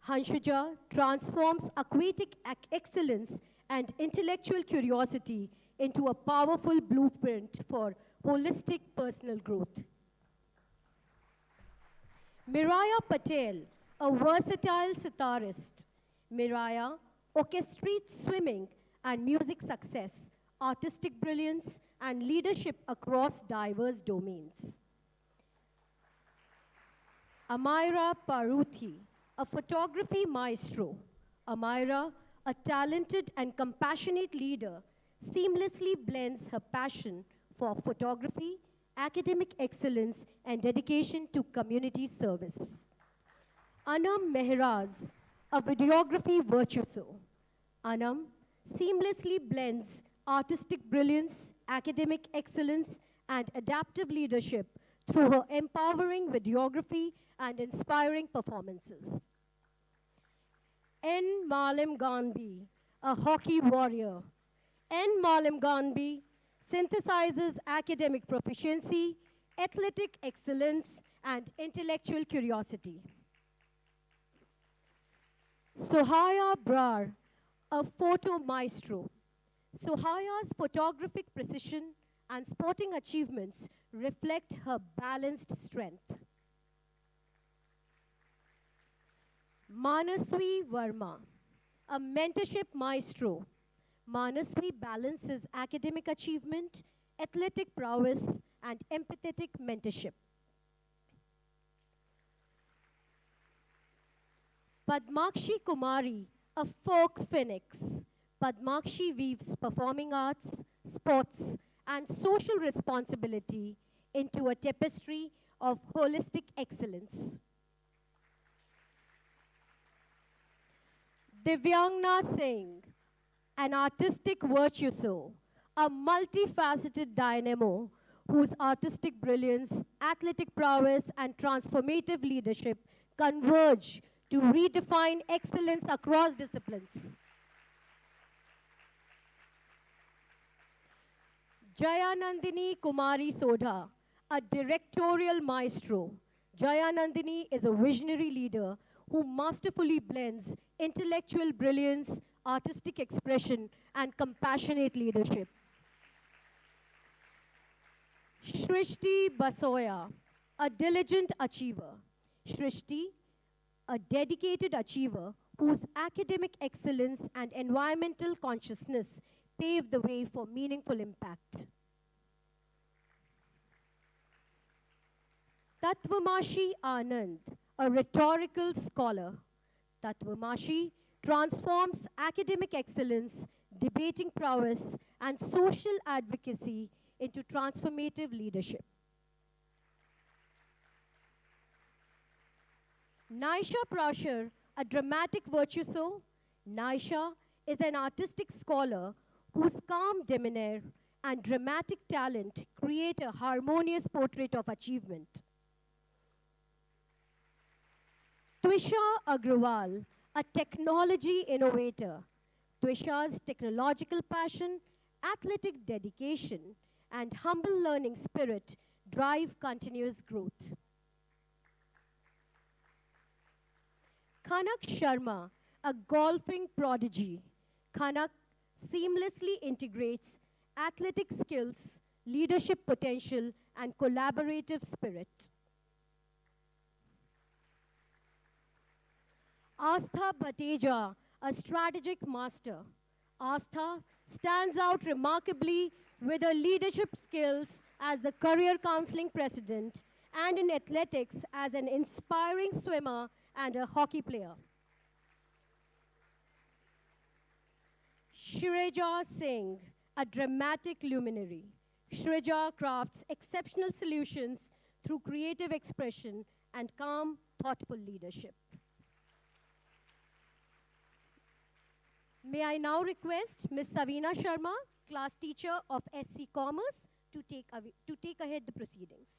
Hanshaja transforms aquatic excellence and intellectual curiosity into a powerful blueprint for holistic personal growth. Miraya Patel, a versatile sitarist. Miraya orchestrates swimming and music success, artistic brilliance, and leadership across diverse domains. Amira Paruthi, a photography maestro. Amira, a talented and compassionate leader, seamlessly blends her passion for photography, academic excellence, and dedication to community service. Anam Mehraz, a videography virtuoso. Anam seamlessly blends artistic brilliance, academic excellence, and adaptive leadership through her empowering videography and inspiring performances. N. Malim Ganbi, a hockey warrior. N. Malim Ganbi synthesizes academic proficiency, athletic excellence, and intellectual curiosity. Sohaya Brar, a photo maestro. Sohaya's photographic precision and sporting achievements reflect her balanced strength. Manaswi Verma, a mentorship maestro. Manaswi balances academic achievement, athletic prowess, and empathetic mentorship. Padmakshi Kumari, a folk phoenix. Padmakshi weaves performing arts, sports, and social responsibility into a tapestry of holistic excellence. Divyangna Singh, an artistic virtuoso, a multifaceted dynamo whose artistic brilliance, athletic prowess, and transformative leadership converge to redefine excellence across disciplines. Jayanandini Kumari Sodha, a directorial maestro. Jayanandini is a visionary leader who masterfully blends intellectual brilliance, artistic expression, and compassionate leadership. Shrishti Basoya, a diligent achiever. Shrishti, a dedicated achiever whose academic excellence and environmental consciousness pave the way for meaningful impact. Tatvamashi Anand, a rhetorical scholar. Tatvamashi transforms academic excellence, debating prowess, and social advocacy into transformative leadership. Naisha Prashar, a dramatic virtuoso. Naisha is an artistic scholar whose calm demeanor and dramatic talent create a harmonious portrait of achievement. Twisha Agrawal, a technology innovator. Twisha's technological passion, athletic dedication, and humble learning spirit drive continuous growth. Kanak Sharma, a golfing prodigy. Kanak seamlessly integrates athletic skills, leadership potential, and collaborative spirit. Astha Bhateja, a strategic master. Astha stands out remarkably with her leadership skills as the career counseling president and in athletics as an inspiring swimmer and a hockey player. Shreja Singh, a dramatic luminary. Shreja crafts exceptional solutions through creative expression and calm, thoughtful leadership. May I now request Ms. Savina Sharma, class teacher of SC Commerce, to take ahead the proceedings.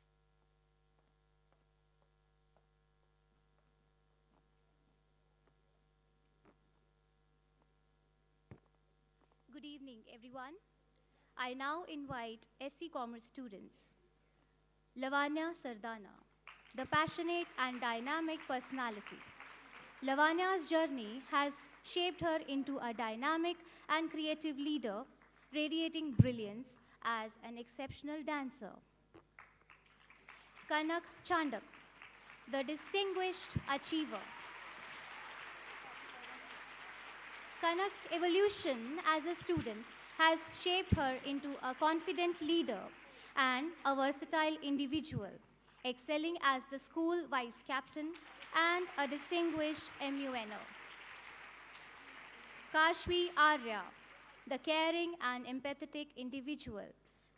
Good evening, everyone. I now invite SC Commerce students. Lavanya Sardana, the passionate and dynamic personality. Lavanya's journey has shaped her into a dynamic and creative leader, radiating brilliance as an exceptional dancer. Kanak Chandak, the distinguished achiever. Kanak's evolution as a student has shaped her into a confident leader and a versatile individual, excelling as the school vice captain and a distinguished MUNO. Kashvi Arya, the caring and empathetic individual.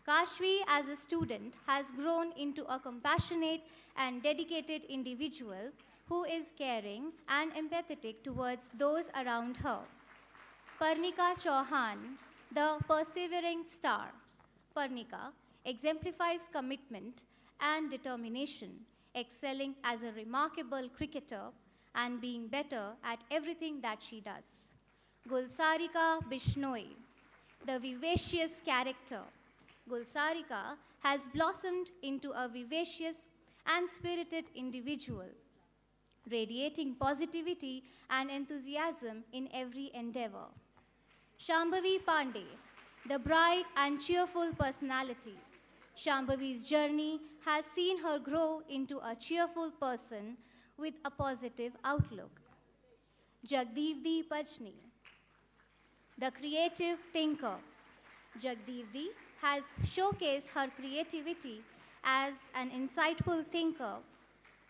Kashvi, as a student, has grown into a compassionate and dedicated individual who is caring and empathetic towards those around her. Parnika Chauhan, the persevering star. Parnika exemplifies commitment and determination, excelling as a remarkable cricketer and being better at everything that she does. Gulsarika Bishnoi, the vivacious character. Gulsarika has blossomed into a vivacious and spirited individual, radiating positivity and enthusiasm in every endeavor. Shambhavi Pandey, the bright and cheerful personality. Shambhavi's journey has seen her grow into a cheerful person with a positive outlook. Jagdeepdi Pajni, the creative thinker. Jagdeepdi has showcased her creativity as an insightful thinker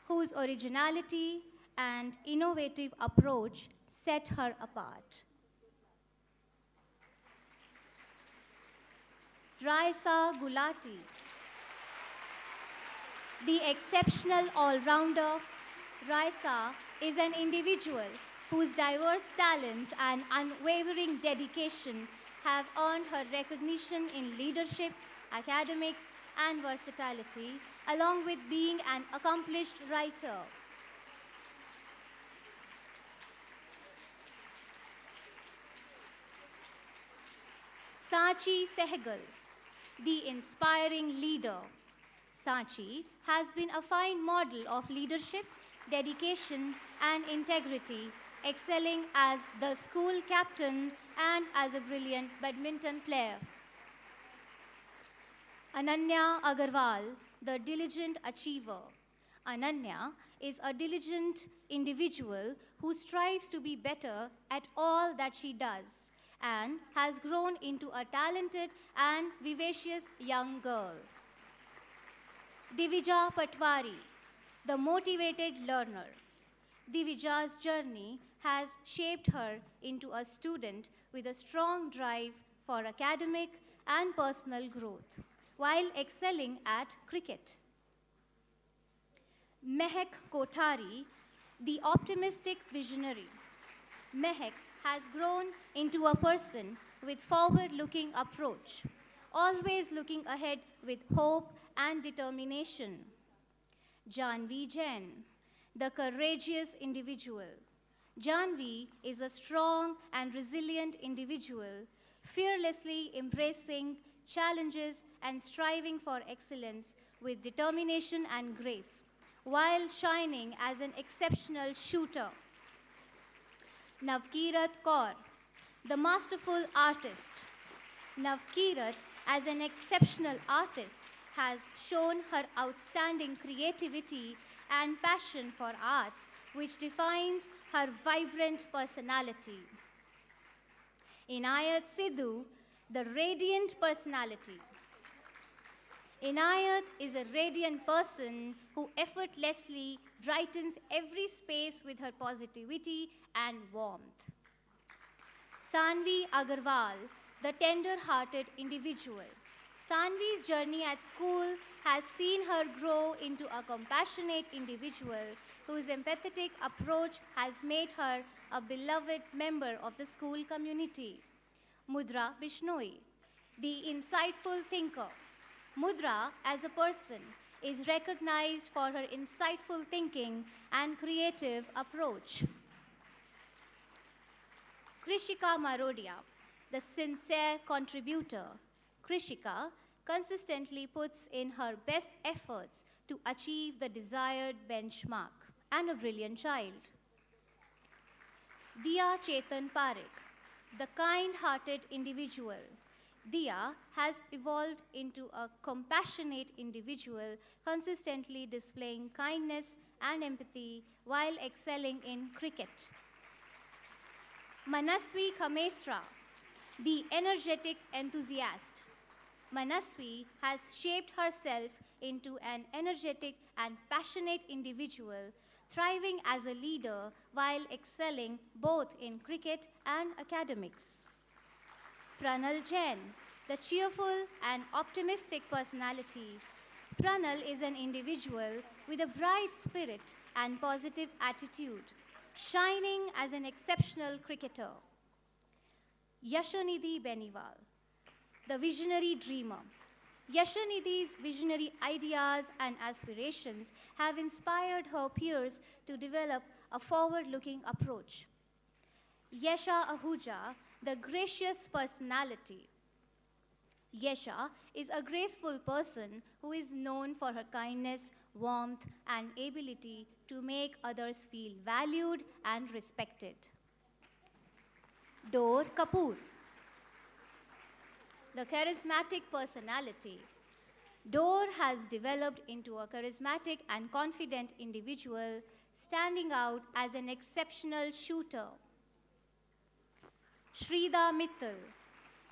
whose originality and innovative approach set her apart. Raisa Gulati, the exceptional all-rounder. Raisa is an individual whose diverse talents and unwavering dedication have earned her recognition in leadership, academics, and versatility, along with being an accomplished writer. Sachi Sehgal, the inspiring leader. Sachi has been a fine model of leadership, dedication, and integrity, excelling as the school captain and as a brilliant badminton player. Ananya Agarwal, the diligent achiever. Ananya is a diligent individual who strives to be better at all that she does and has grown into a talented and vivacious young girl. Divija Patwari, the motivated learner. Divija's journey has shaped her into a student with a strong drive for academic and personal growth, while excelling at cricket. Mehak Kothari, the optimistic visionary. Mehak has grown into a person with forward-looking approach, always looking ahead with hope and determination. Janvi Jain, the courageous individual. Janvi is a strong and resilient individual, fearlessly embracing challenges and striving for excellence with determination and grace, while shining as an exceptional shooter. Navkirat Kaur, the masterful artist. Navkirat, as an exceptional artist, has shown her outstanding creativity and passion for arts, which defines her vibrant personality. Inayat Sidhu, the radiant personality. Inayat is a radiant person who effortlessly brightens every space with her positivity and warmth. Sanvi Agarwal, the tender-hearted individual. Sanvi's journey at school has seen her grow into a compassionate individual whose empathetic approach has made her a beloved member of the school community. Mudra Bishnoi, the insightful thinker. Mudra, as a person, is recognized for her insightful thinking and creative approach. Krishika Marodia, the sincere contributor. Krishika consistently puts in her best efforts to achieve the desired benchmark, and a brilliant child. Diya Chetan Parekh, the kind-hearted individual. Diya has evolved into a compassionate individual, consistently displaying kindness and empathy while excelling in cricket. Manaswi Khamesra, the energetic enthusiast. Manaswi has shaped herself into an energetic and passionate individual, thriving as a leader while excelling both in cricket and academics. Pranal Jain, the cheerful and optimistic personality. Pranal is an individual with a bright spirit and positive attitude, shining as an exceptional cricketer. Yashanidhi Beniwal, the visionary dreamer. Yashanidhi's visionary ideas and aspirations have inspired her peers to develop a forward-looking approach. Yesha Ahuja, the gracious personality. Yesha is a graceful person who is known for her kindness, warmth, and ability to make others feel valued and respected. Dor Kapoor, the charismatic personality. Dor has developed into a charismatic and confident individual, standing out as an exceptional shooter. Shrida Mittal,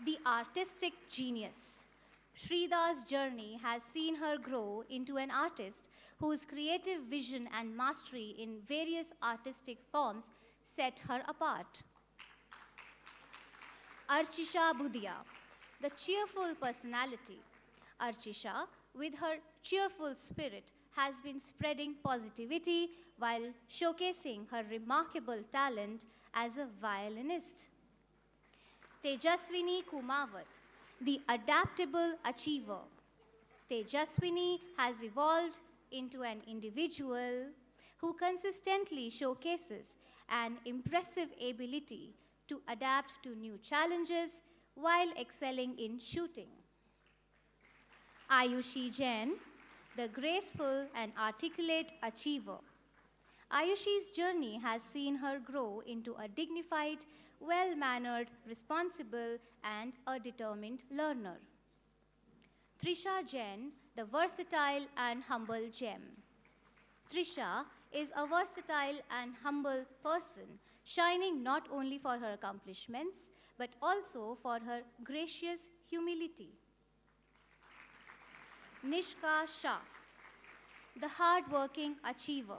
the artistic genius. Shrida's journey has seen her grow into an artist whose creative vision and mastery in various artistic forms set her apart. Archisha Budia, the cheerful personality. Archisha, with her cheerful spirit, has been spreading positivity while showcasing her remarkable talent as a violinist. Tejaswini Kumawat, the adaptable achiever. Tejaswini has evolved into an individual who consistently showcases an impressive ability to adapt to new challenges while excelling in shooting. Ayushi Jain, the graceful and articulate achiever. Ayushi's journey has seen her grow into a dignified, well-mannered, responsible, and a determined learner. Trisha Jain, the versatile and humble gem. Trisha is a versatile and humble person, shining not only for her accomplishments, but also for her gracious humility. Nishka Shah, the hard-working achiever.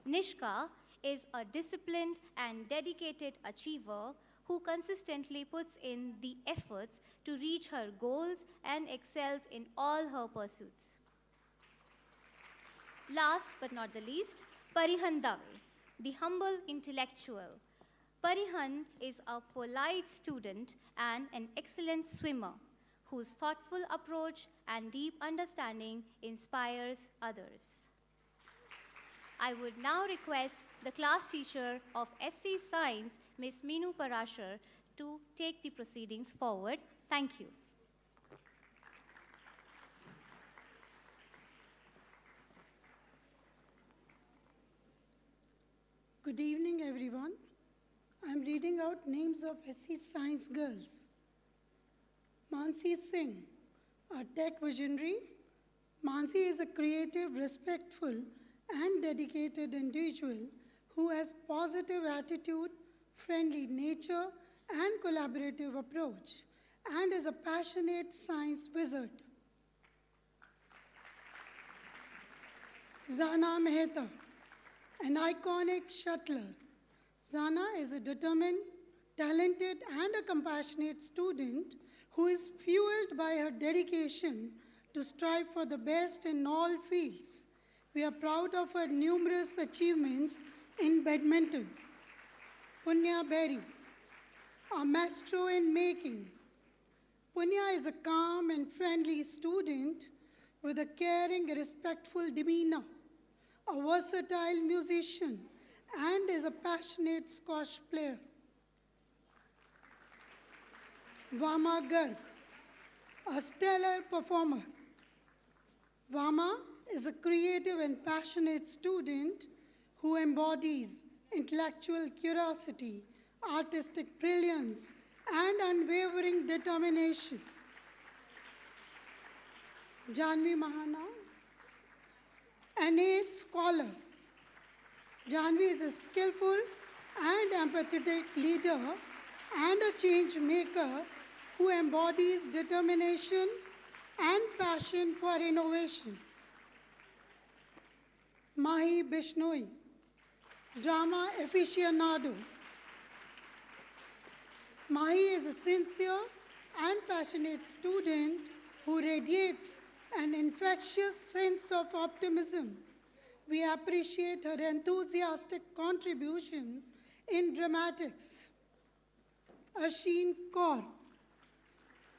Nishka is a disciplined and dedicated achiever who consistently puts in the efforts to reach her goals and excels in all her pursuits. Last but not the least, Parihan Dave, the humble intellectual. Parihan is a polite student and an excellent swimmer whose thoughtful approach and deep understanding inspires others. I would now request the class teacher of SC Science, Ms. Meenu Parashar, to take the proceedings forward. Thank you. Good evening, everyone. I'm reading out names of SC Science girls. Mansi Singh, a tech visionary. Mansi is a creative, respectful, and dedicated individual who has positive attitude, friendly nature, and collaborative approach, and is a passionate science wizard. Zana Mehta, an iconic shuttler. Zana is a determined, talented, and a compassionate student who is fueled by her dedication to strive for the best in all fields. We are proud of her numerous achievements in badminton. Punya Berry, a maestro in making. Punya is a calm and friendly student with a caring, respectful demeanor, a versatile musician, and is a passionate squash player. Vama Garg, a stellar performer. Vama is a creative and passionate student who embodies intellectual curiosity, artistic brilliance, and unwavering determination. Janvi Mahana, an ace scholar. Janvi is a skillful and empathetic leader and a change maker who embodies determination, and passion for innovation. Mahi Bishnoi, drama aficionado. Mahi is a sincere and passionate student who radiates an infectious sense of optimism. We appreciate her enthusiastic contribution in dramatics. Asheen Kaur,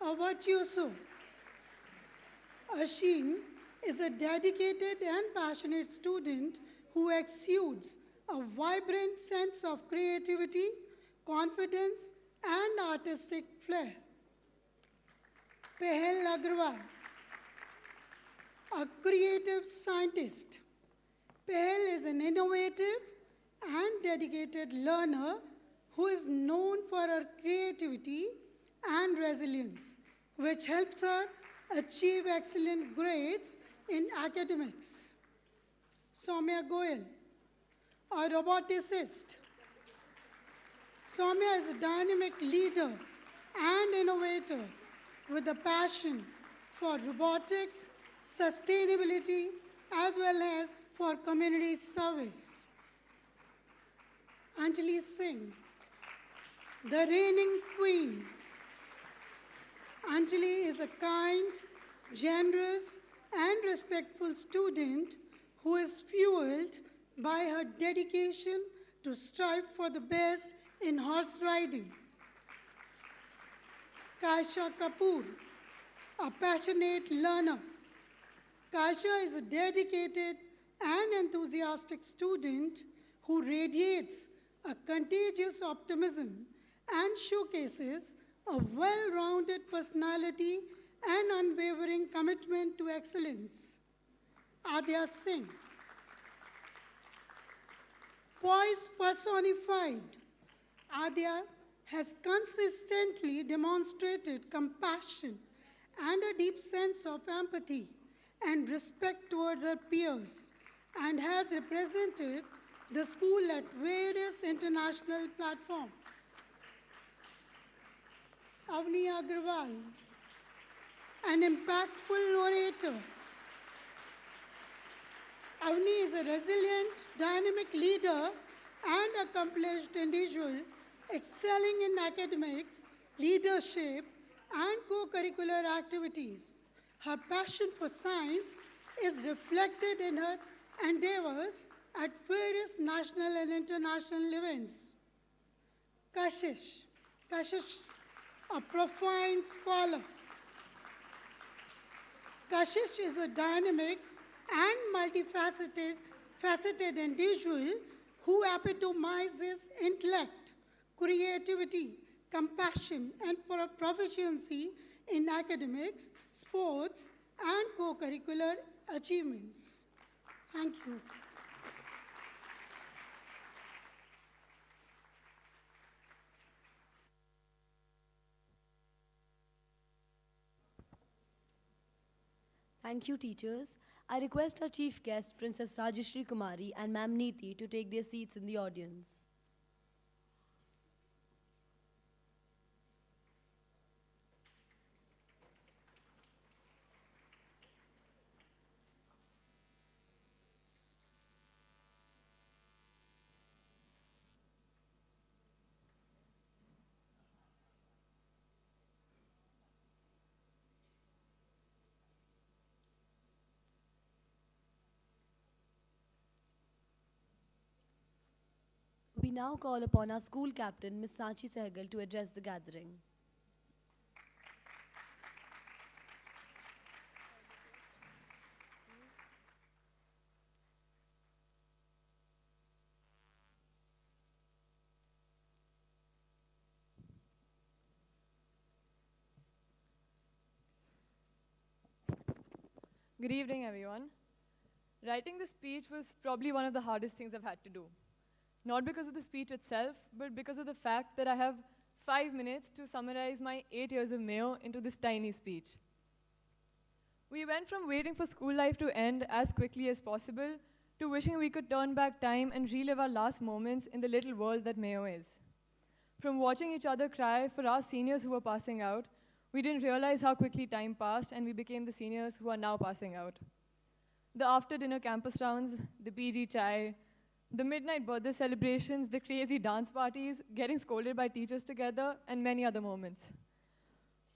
a virtuoso. Asheen is a dedicated and passionate student who exudes a vibrant sense of creativity, confidence, and artistic flair. Pehel Agrawal, a creative scientist. Pehel is an innovative and dedicated learner who is known for her creativity and resilience, which helps her achieve excellent grades in academics. Soumya Goyal, a roboticist. Soumya is a dynamic leader and innovator with a passion for robotics, sustainability, as well as for community service. Anjali Singh, the reigning queen. Anjali is a kind, generous, and respectful student who is fueled by her dedication to strive for the best in horse riding. Kaisha Kapoor, a passionate learner. Kaisha is a dedicated and enthusiastic student who radiates a contagious optimism and showcases a well-rounded personality and unwavering commitment to excellence. Adya Singh, poise personified. Adya has consistently demonstrated compassion and a deep sense of empathy and respect towards her peers, and has represented the school at various international platforms. Avni Agrawal, an impactful orator. Avni is a resilient, dynamic leader and accomplished individual, excelling in academics, leadership, and co-curricular activities. Her passion for science is reflected in her endeavors at various national and international events. Kashish, a profound scholar. Kashish is a dynamic and multifaceted individual who epitomizes intellect, creativity, compassion, and proficiency in academics, sports, and co-curricular achievements. Thank you. Thank you, teachers. I request our chief guest, Princess Rajeshri Kumari and Ma'am Neeti, to take their seats in the audience. We now call upon our school captain, Ms. Sachi Sehgal, to address the gathering. Good evening, everyone. Writing this speech was probably one of the hardest things I've had to do. Not because of the speech itself, but because of the fact that I have 5 minutes to summarize my 8 years of Mayo into this tiny speech. We went from waiting for school life to end as quickly as possible to wishing we could turn back time and relive our last moments in the little world that Mayo is. From watching each other cry for our seniors who were passing out, We didn't realize how quickly time passed, and we became the seniors who are now passing out. The after-dinner campus rounds, the PG chai, the midnight birthday celebrations, the crazy dance parties, getting scolded by teachers together, and many other moments.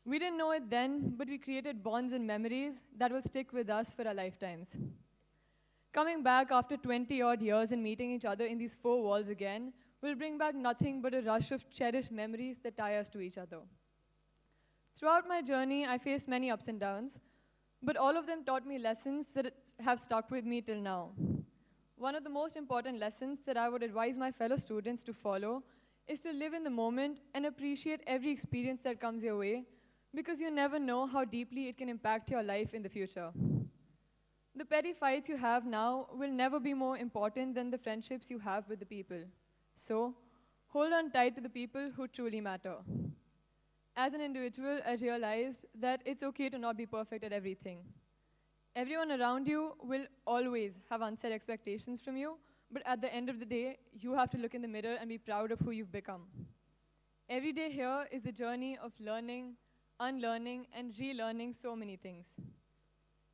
We didn't know it then, but we created bonds and memories that will stick with us for our lifetimes. Coming back after 20-odd years and meeting each other in these four walls again will bring back nothing but a rush of cherished memories that tie us to each other. Throughout my journey, I faced many ups and downs, but all of them taught me lessons that have stuck with me till now. One of the most important lessons that I would advise my fellow students to follow is to live in the moment and appreciate every experience that comes your way, because you never know how deeply it can impact your life in the future. The petty fights you have now will never be more important than the friendships you have with the people. So, hold on tight to the people who truly matter. As an individual, I realized that it's okay to not be perfect at everything. Everyone around you will always have unsaid expectations from you, but at the end of the day, you have to look in the mirror and be proud of who you've become. Every day here is a journey of learning, unlearning, and relearning so many things.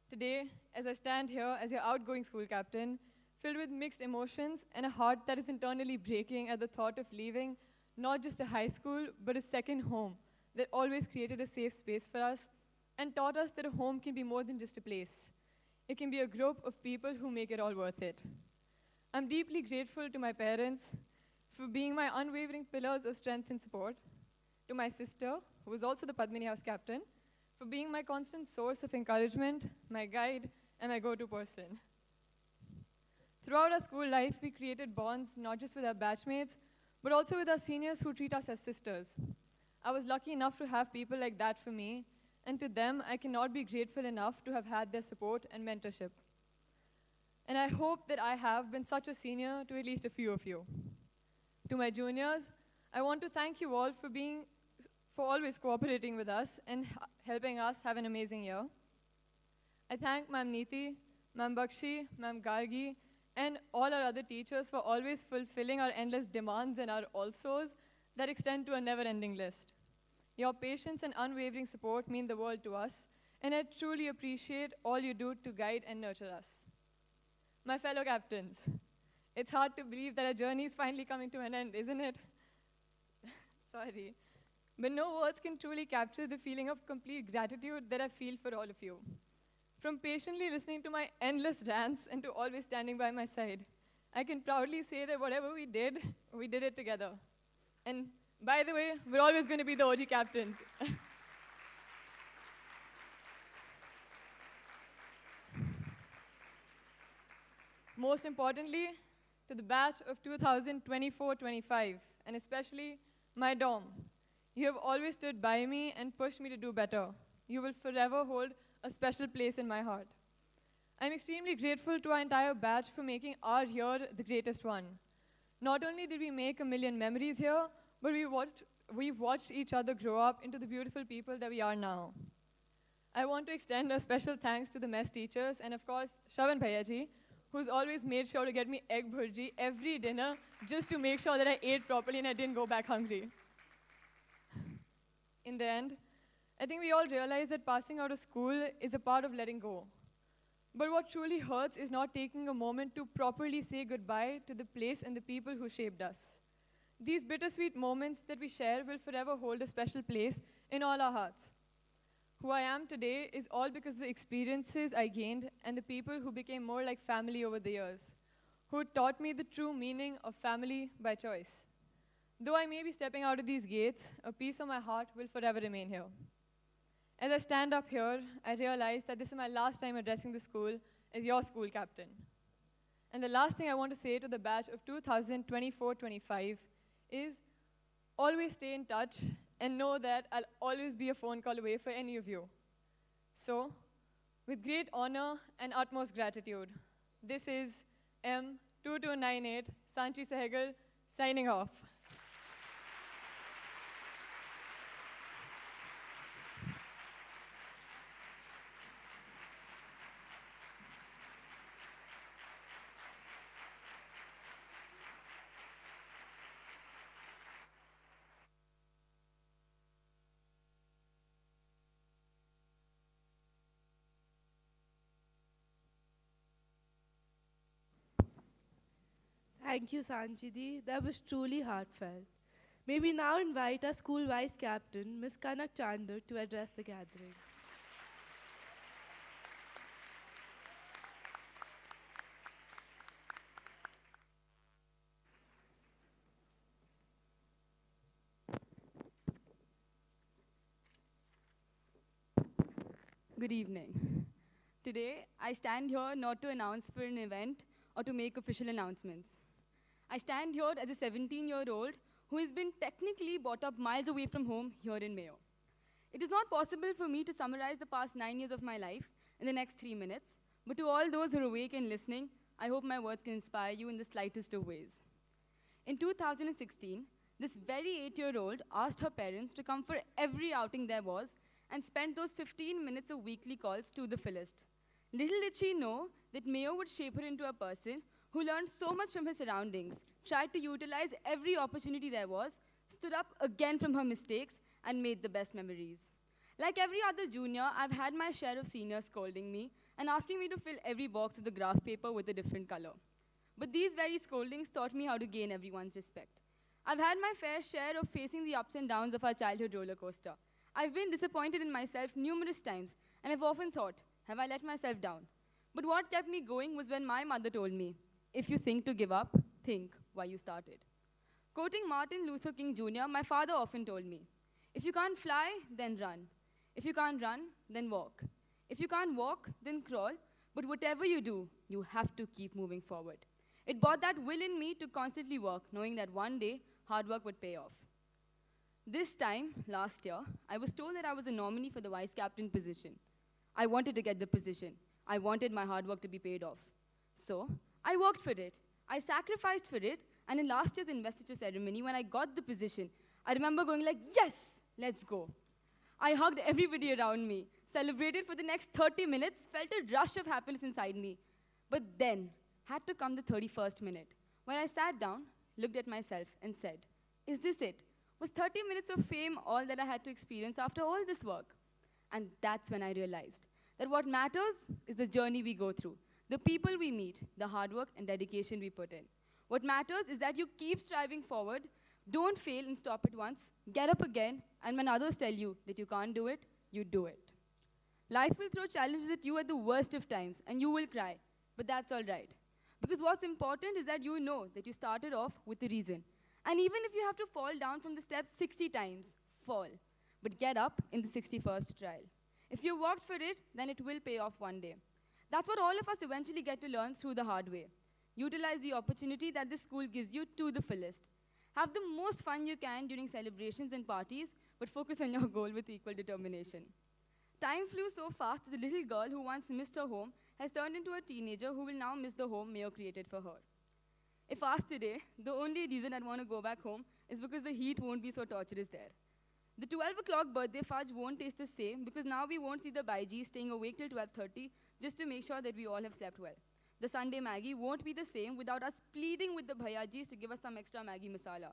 Today, as I stand here as your outgoing school captain, filled with mixed emotions and a heart that is internally breaking at the thought of leaving not just a high school, but a second home that always created a safe space for us and taught us that a home can be more than just a place. It can be a group of people who make it all worth it. I'm deeply grateful to my parents for being my unwavering pillars of strength and support, to my sister, who was also the Padmini House captain, for being my constant source of encouragement, my guide, and my go-to person. Throughout our school life, we created bonds not just with our batchmates, but also with our seniors who treat us as sisters. I was lucky enough to have people like that for me, and to them, I cannot be grateful enough to have had their support and mentorship. And I hope that I have been such a senior to at least a few of you. To my juniors, I want to thank you all for always cooperating with us and helping us have an amazing year. I thank Ma'am Neeti, Ma'am Bakshi, Ma'am Gargi, and all our other teachers for always fulfilling our endless demands and our alsos that extend to a never-ending list. Your patience and unwavering support mean the world to us, and I truly appreciate all you do to guide and nurture us. My fellow captains, it's hard to believe that our journey is finally coming to an end, isn't it? Sorry. But no words can truly capture the feeling of complete gratitude that I feel for all of you. From patiently listening to my endless rants and to always standing by my side, I can proudly say that whatever we did it together. And by the way, we're always going to be the OG captains. Most importantly, to the batch of 2024-25, and especially my dorm, you have always stood by me and pushed me to do better. You will forever hold a special place in my heart. I'm extremely grateful to our entire batch for making our year the greatest one. Not only did we make a million memories here, but we've watched each other grow up into the beautiful people that we are now. I want to extend a special thanks to the mess teachers and of course, Shavan Bhayaji, who's always made sure to get me egg bhurji every dinner just to make sure that I ate properly and I didn't go back hungry. In the end, I think we all realize that passing out of school is a part of letting go. But what truly hurts is not taking a moment to properly say goodbye to the place and the people who shaped us. These bittersweet moments that we share will forever hold a special place in all our hearts. Who I am today is all because of the experiences I gained and the people who became more like family over the years, who taught me the true meaning of family by choice. Though I may be stepping out of these gates, a piece of my heart will forever remain here. As I stand up here, I realize that this is my last time addressing the school as your school captain. And the last thing I want to say to the batch of 2024-25 is always stay in touch and know that I'll always be a phone call away for any of you. So, with great honor and utmost gratitude, this is M2298 Sanchi Sehgal signing off. Thank you, Sanchidi. That was truly heartfelt. May we now invite our school vice captain, Ms. Kanak Chander, to address the gathering. Good evening. Today, I stand here not to announce for an event or to make official announcements. I stand here as a 17-year-old who has been technically brought up miles away from home here in Mayo. It is not possible for me to summarize the past 9 years of my life in the next 3 minutes, but to all those who are awake and listening, I hope my words can inspire you in the slightest of ways. In 2016, this very 8-year-old asked her parents to come for every outing there was and spent those 15 minutes of weekly calls to the fullest. Little did she know that Mayo would shape her into a person who learned so much from her surroundings, tried to utilize every opportunity there was, stood up again from her mistakes, and made the best memories. Like every other junior, I've had my share of seniors scolding me and asking me to fill every box of the graph paper with a different color. But these very scoldings taught me how to gain everyone's respect. I've had my fair share of facing the ups and downs of our childhood roller coaster. I've been disappointed in myself numerous times, and I've often thought, have I let myself down? But what kept me going was when my mother told me, if you think to give up, think why you started. Quoting Martin Luther King Jr., my father often told me, if you can't fly, then run. If you can't run, then walk. If you can't walk, then crawl. But whatever you do, you have to keep moving forward. It brought that will in me to constantly work, knowing that one day, hard work would pay off. This time, last year, I was told that I was a nominee for the vice captain position. I wanted to get the position. I wanted my hard work to be paid off. So, I worked for it. I sacrificed for it, and in last year's investiture ceremony, when I got the position, I remember going like, yes, let's go. I hugged everybody around me, celebrated for the next 30 minutes, felt a rush of happiness inside me. But then, had to come the 31st minute, when I sat down, looked at myself, and said, is this it? Was 30 minutes of fame all that I had to experience after all this work? And that's when I realized that what matters is the journey we go through, the people we meet, the hard work and dedication we put in. What matters is that you keep striving forward, don't fail and stop at once, get up again, and when others tell you that you can't do it, you do it. Life will throw challenges at you at the worst of times, and you will cry, but that's all right. Because what's important is that you know that you started off with a reason. And even if you have to fall down from the steps 60 times, fall. But get up in the 61st trial. If you worked for it, then it will pay off one day. That's what all of us eventually get to learn through the hard way. Utilize the opportunity that this school gives you to the fullest. Have the most fun you can during celebrations and parties, but focus on your goal with equal determination. Time flew so fast that the little girl who once missed her home has turned into a teenager who will now miss the home Mayo created for her. If asked today, the only reason I'd want to go back home is because the heat won't be so torturous there. The 12 o'clock birthday fudge won't taste the same because now we won't see the Baiji staying awake till 12:30 just to make sure that we all have slept well. The Sunday Maggie won't be the same without us pleading with the Bhaiajis to give us some extra Maggie masala.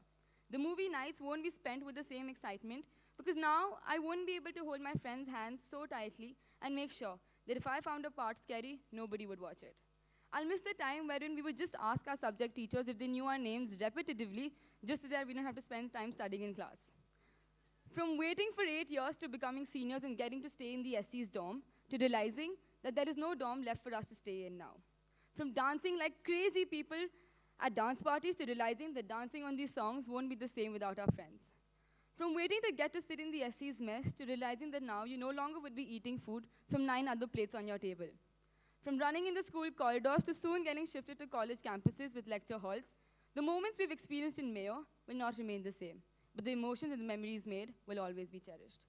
The movie nights won't be spent with the same excitement because now I won't be able to hold my friends' hands so tightly and make sure that if I found a part scary, nobody would watch it. I'll miss the time wherein we would just ask our subject teachers if they knew our names repetitively just so that we don't have to spend time studying in class. From waiting for 8 years to becoming seniors and getting to stay in the SC's dorm, to realizing that there is no dorm left for us to stay in now. From dancing like crazy people at dance parties to realizing that dancing on these songs won't be the same without our friends. From waiting to get to sit in the SC's mess to realizing that now you no longer would be eating food from 9 other plates on your table. From running in the school corridors to soon getting shifted to college campuses with lecture halls, the moments we've experienced in Mayo will not remain the same, but the emotions and the memories made will always be cherished.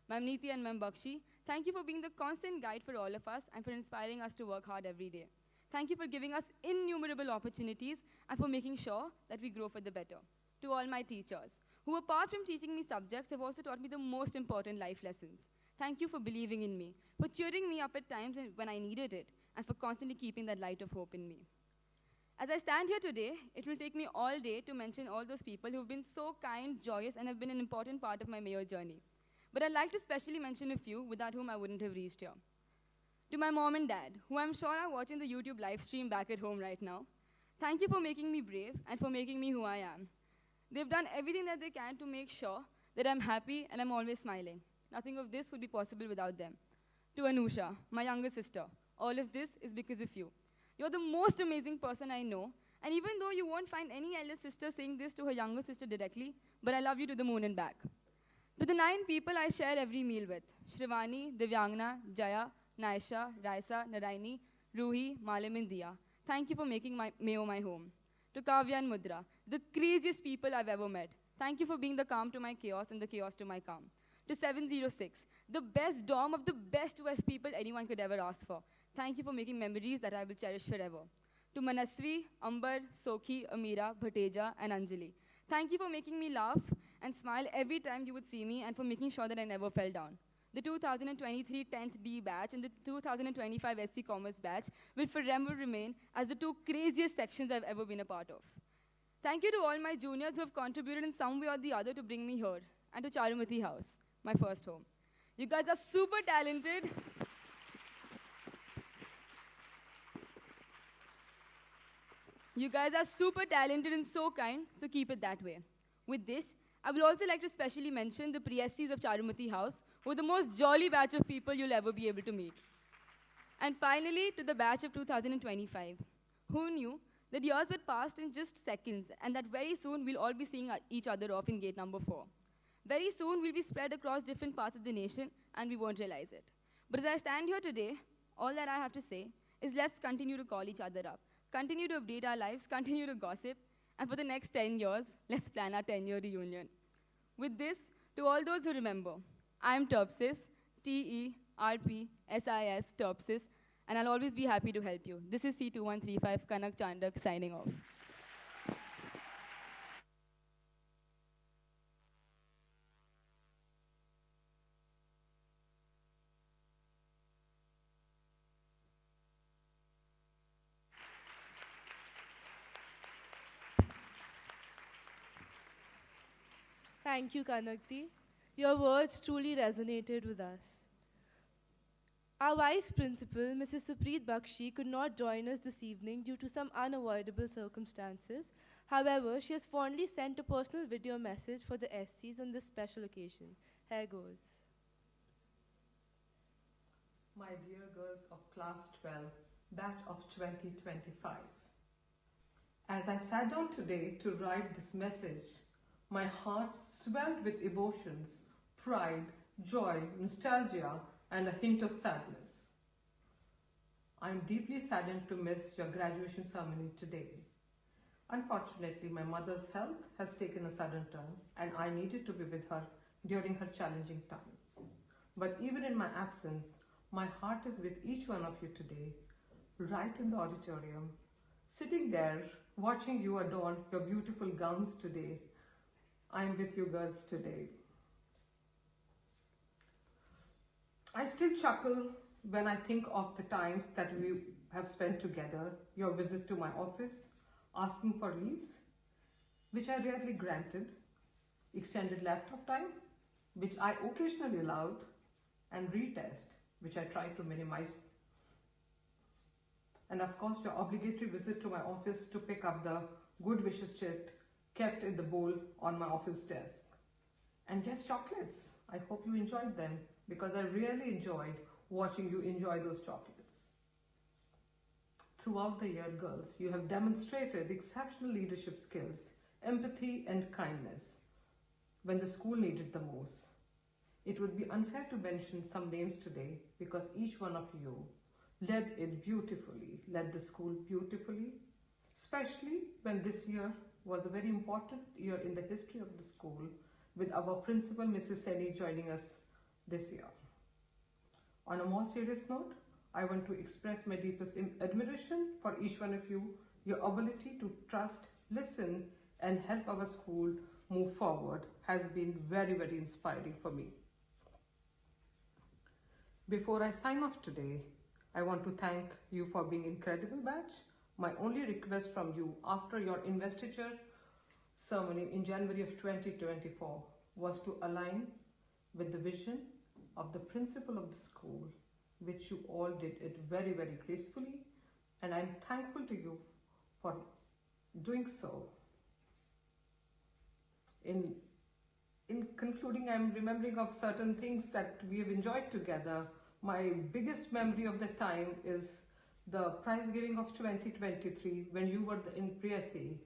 Ma'am Neeti and Ma'am Bakshi, thank you for being the constant guide for all of us and for inspiring us to work hard every day. Thank you for giving us innumerable opportunities and for making sure that we grow for the better. To all my teachers, who apart from teaching me subjects have also taught me the most important life lessons. Thank you for believing in me, for cheering me up at times when I needed it, and for constantly keeping that light of hope in me. As I stand here today, it will take me all day to mention all those people who have been so kind, joyous, and have been an important part of my Mayo journey. But I'd like to specially mention a few without whom I wouldn't have reached here. To my mom and dad, who I'm sure are watching the YouTube live stream back at home right now. Thank you for making me brave and for making me who I am. They've done everything that they can to make sure that I'm happy and I'm always smiling. Nothing of this would be possible without them. To Anusha, my younger sister, all of this is because of you. You're the most amazing person I know, and even though you won't find any elder sister saying this to her younger sister directly, but I love you to the moon and back. To the 9 people I share every meal with, Shrivani, Divyangna, Jaya, Naisha, Raisa, Naraini, Ruhi, Malim and Diya, thank you for making Mayo my home. To Kavya and Mudra, the craziest people I've ever met, thank you for being the calm to my chaos and the chaos to my calm. To 706, the best dorm of the best West people anyone could ever ask for. Thank you for making memories that I will cherish forever. To Manasvi, Ambar, Sokhi, Amira, Bhateja, and Anjali, thank you for making me laugh and smile every time you would see me and for making sure that I never fell down. The 2023 10th D batch and the 2025 SC Commerce batch will forever remain as the 2 craziest sections I've ever been a part of. Thank you to all my juniors who have contributed in some way or the other to bring me here, and to Charumati House, my first home. You guys are super talented. You guys are super talented and so kind, so keep it that way. With this, I would also like to specially mention the pre-SCs of Charumati House, who are the most jolly batch of people you'll ever be able to meet. And finally, to the batch of 2025. Who knew that years would pass in just seconds, and that very soon we'll all be seeing each other off in gate number 4. Very soon we'll be spread across different parts of the nation, and we won't realize it. But as I stand here today, all that I have to say is let's continue to call each other up, continue to update our lives, continue to gossip, and for the next 10 years, let's plan our 10-year reunion. With this, to all those who remember, I'm Terpsis, T-E-R-P-S-I-S, Terpsis, and I'll always be happy to help you. This is C2135 Kanak Chandak signing off. Thank you, Kanakti. Your words truly resonated with us. Our Vice Principal, Mrs. Supreet Bakshi, could not join us this evening due to some unavoidable circumstances. However, she has fondly sent a personal video message for the SCs on this special occasion. Here goes. My dear girls of Class 12, batch of 2025. As I sat down today to write this message, my heart swelled with emotions, pride, joy, nostalgia, and a hint of sadness. I am deeply saddened to miss your graduation ceremony today. Unfortunately, my mother's health has taken a sudden turn, and I needed to be with her during her challenging times. But even in my absence, my heart is with each one of you today, right in the auditorium, sitting there, watching you adorn your beautiful gowns today. I am with you girls today. I still chuckle when I think of the times that we have spent together, your visit to my office, asking for leaves, which I rarely granted, extended laptop time, which I occasionally allowed, and retest, which I tried to minimize. And of course, your obligatory visit to my office to pick up the good wishes chit kept in the bowl on my office desk. And yes, chocolates. I hope you enjoyed them because I really enjoyed watching you enjoy those chocolates. Throughout the year, girls, you have demonstrated exceptional leadership skills, empathy, and kindness when the school needed the most. It would be unfair to mention some names today because each one of you led it beautifully, led the school beautifully, especially when this year was a very important year in the history of the school with our principal, Mrs. Seni, joining us this year. On a more serious note, I want to express my deepest admiration for each one of you. Your ability to trust, listen, and help our school move forward has been very, very inspiring for me. Before I sign off today, I want to thank you for being incredible batch. My only request from you after your investiture ceremony in January of 2024 was to align with the vision of the principal of the school, which you all did it very, very gracefully. And I'm thankful to you for doing so. In concluding, I'm remembering of certain things that we have enjoyed together. My biggest memory of the time is the prize giving of 2023 when you were in Priyasi.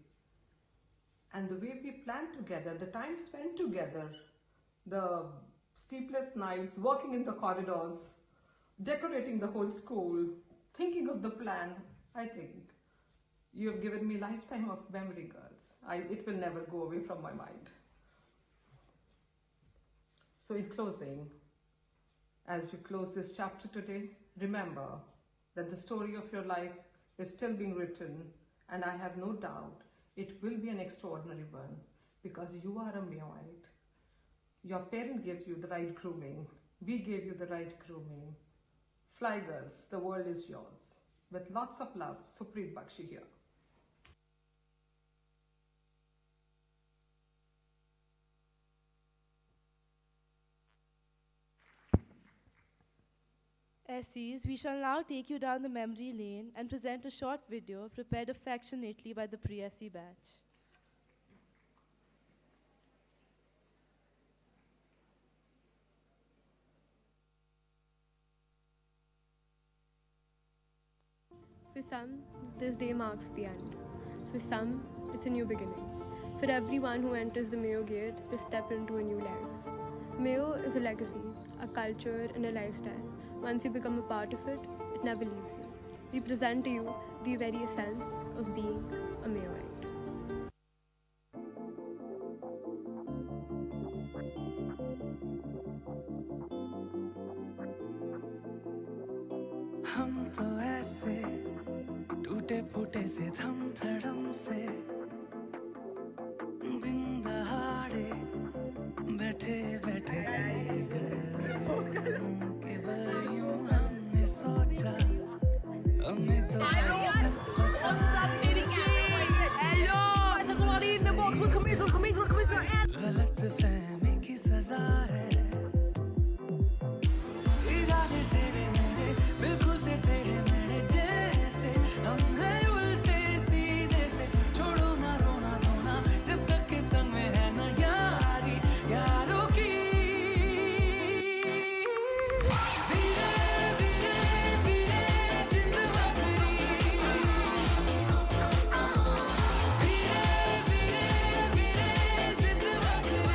And the way we planned together, the time spent together, the sleepless nights, working in the corridors, decorating the whole school, thinking of the plan, I think you have given me lifetime of memory, girls. It will never go away from my mind. So in closing, as you close this chapter today, remember that the story of your life is still being written, and I have no doubt it will be an extraordinary one because you are a Mayoite. Your parent gives you the right grooming. We gave you the right grooming. Fly, girls, the world is yours. With lots of love, Supreet Bakshi here. Essies, we shall now take you down the memory lane and present a short video prepared affectionately by the Pre-SE batch. For some, this day marks the end. For some, it's a new beginning. For everyone who enters the Mayo Gate, they step into a new life. Mayo is a legacy, a culture, and a lifestyle. Once you become a part of it, it never leaves you. We present to you the very essence of being a Mayoite. हम तो ऐसे टूटे फूटे से थम थड़म से दिन दहाड़े बैठे बैठे केवल यूं हमने सोचा हमें तो गलत फहमी की सजा है इरादे तेरे मेरे बिल्कुल ते तेरे मेरे जैसे हम हैं उल्टे सीधे से छोड़ो ना रोना धोना जब तक के संग में है ना यारी यारों की धीरे धीरे धीरे जिंद बकरी धीरे धीरे धीरे जिंद बकरी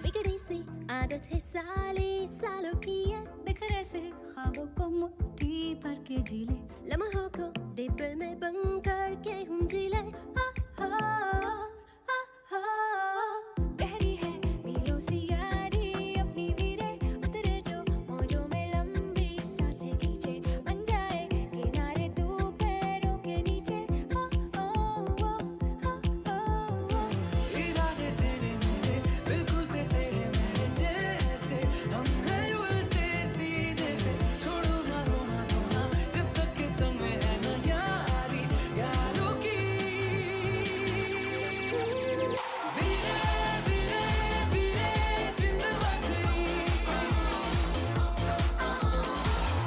बिगड़ी सी आदत है साली सालों की ये बिखरे से ख्वाबों को मुट्ठी भर के जी ले लम्हों को डिब्बे में बंद करके हम जी ले गहरी है मीलों सी यारी अपनी वीरे उतरे जो मौजों में लंबी सांसें खींचे बन जाए किनारे तू पैरों के नीचे इरादे तेरे मेरे बिल्कुल ते तेरे मेरे जैसे हम हैं उल्टे सीधे से छोड़ो ना रोना धोना जब तक के संग में है ना यारी यारों की धीरे धीरे धीरे जिंद बकरी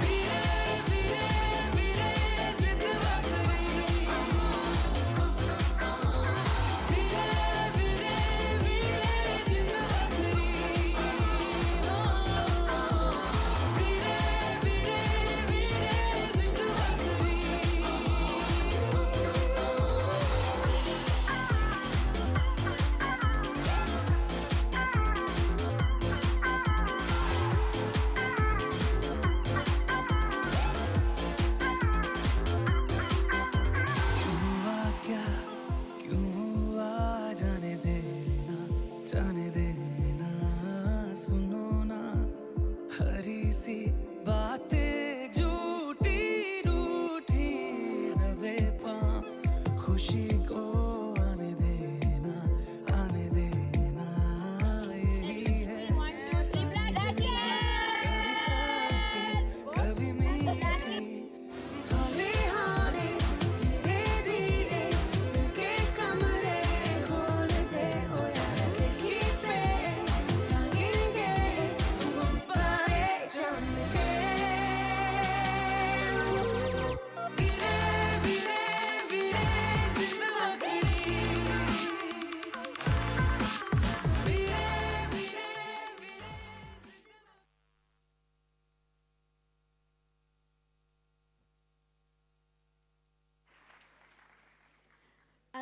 धीरे धीरे धीरे जिंद बकरी धीरे धीरे धीरे जिंद बकरी धीरे हुआ क्या क्यों हुआ जाने देना सुनो ना हरी सी बातें झूठी रूठी दबे पाँव खुशी को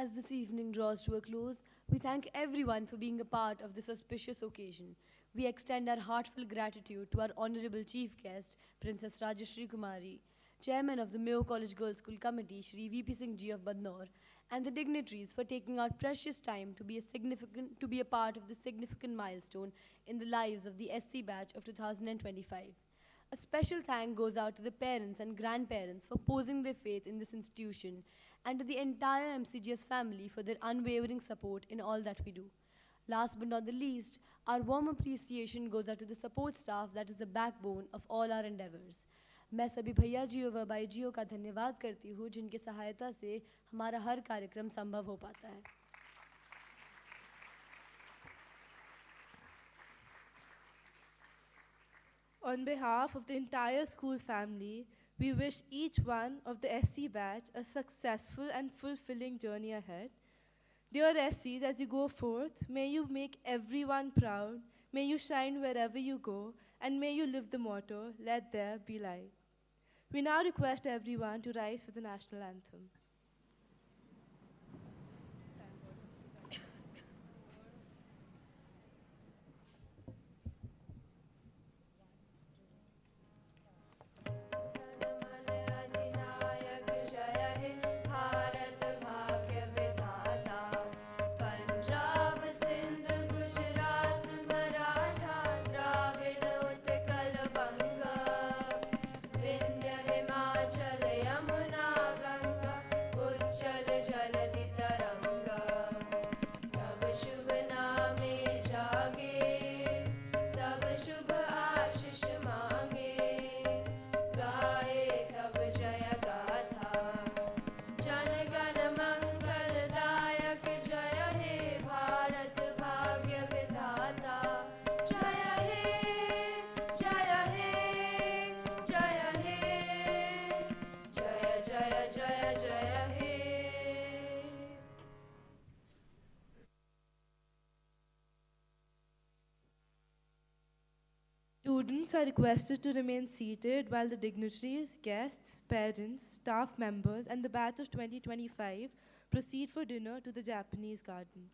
As this evening draws to a close, we thank everyone for being a part of this auspicious occasion. We extend our heartfelt gratitude to our Honorable Chief Guest, Princess Rajashri Kumari, Chairman of the Mayo College Girls School Committee, Shri V.P. Singh Ji of Badnor, and the dignitaries for taking out precious time to be a part of this significant milestone in the lives of the SC batch of 2025. A special thank goes out to the parents and grandparents for posing their faith in this institution and to the entire MCGS family for their unwavering support in all that we do. Last but not the least, our warm appreciation goes out to the support staff that is the backbone of all our endeavors. मैं सभी भैया जियों व by जियों का धन्यवाद करती हूँ जिनकी सहायता से हमारा हर कार्यक्रम संभव हो पाता है. On behalf of the entire school family, we wish each one of the SC batch a successful and fulfilling journey ahead. Dear SCs, as you go forth, may you make everyone proud, may you shine wherever you go, and may you live the motto, let there be light. We now request everyone to rise for the national anthem. Students are requested to remain seated while the dignitaries, guests, parents, staff members, and the batch of 2025 proceed for dinner to the Japanese garden.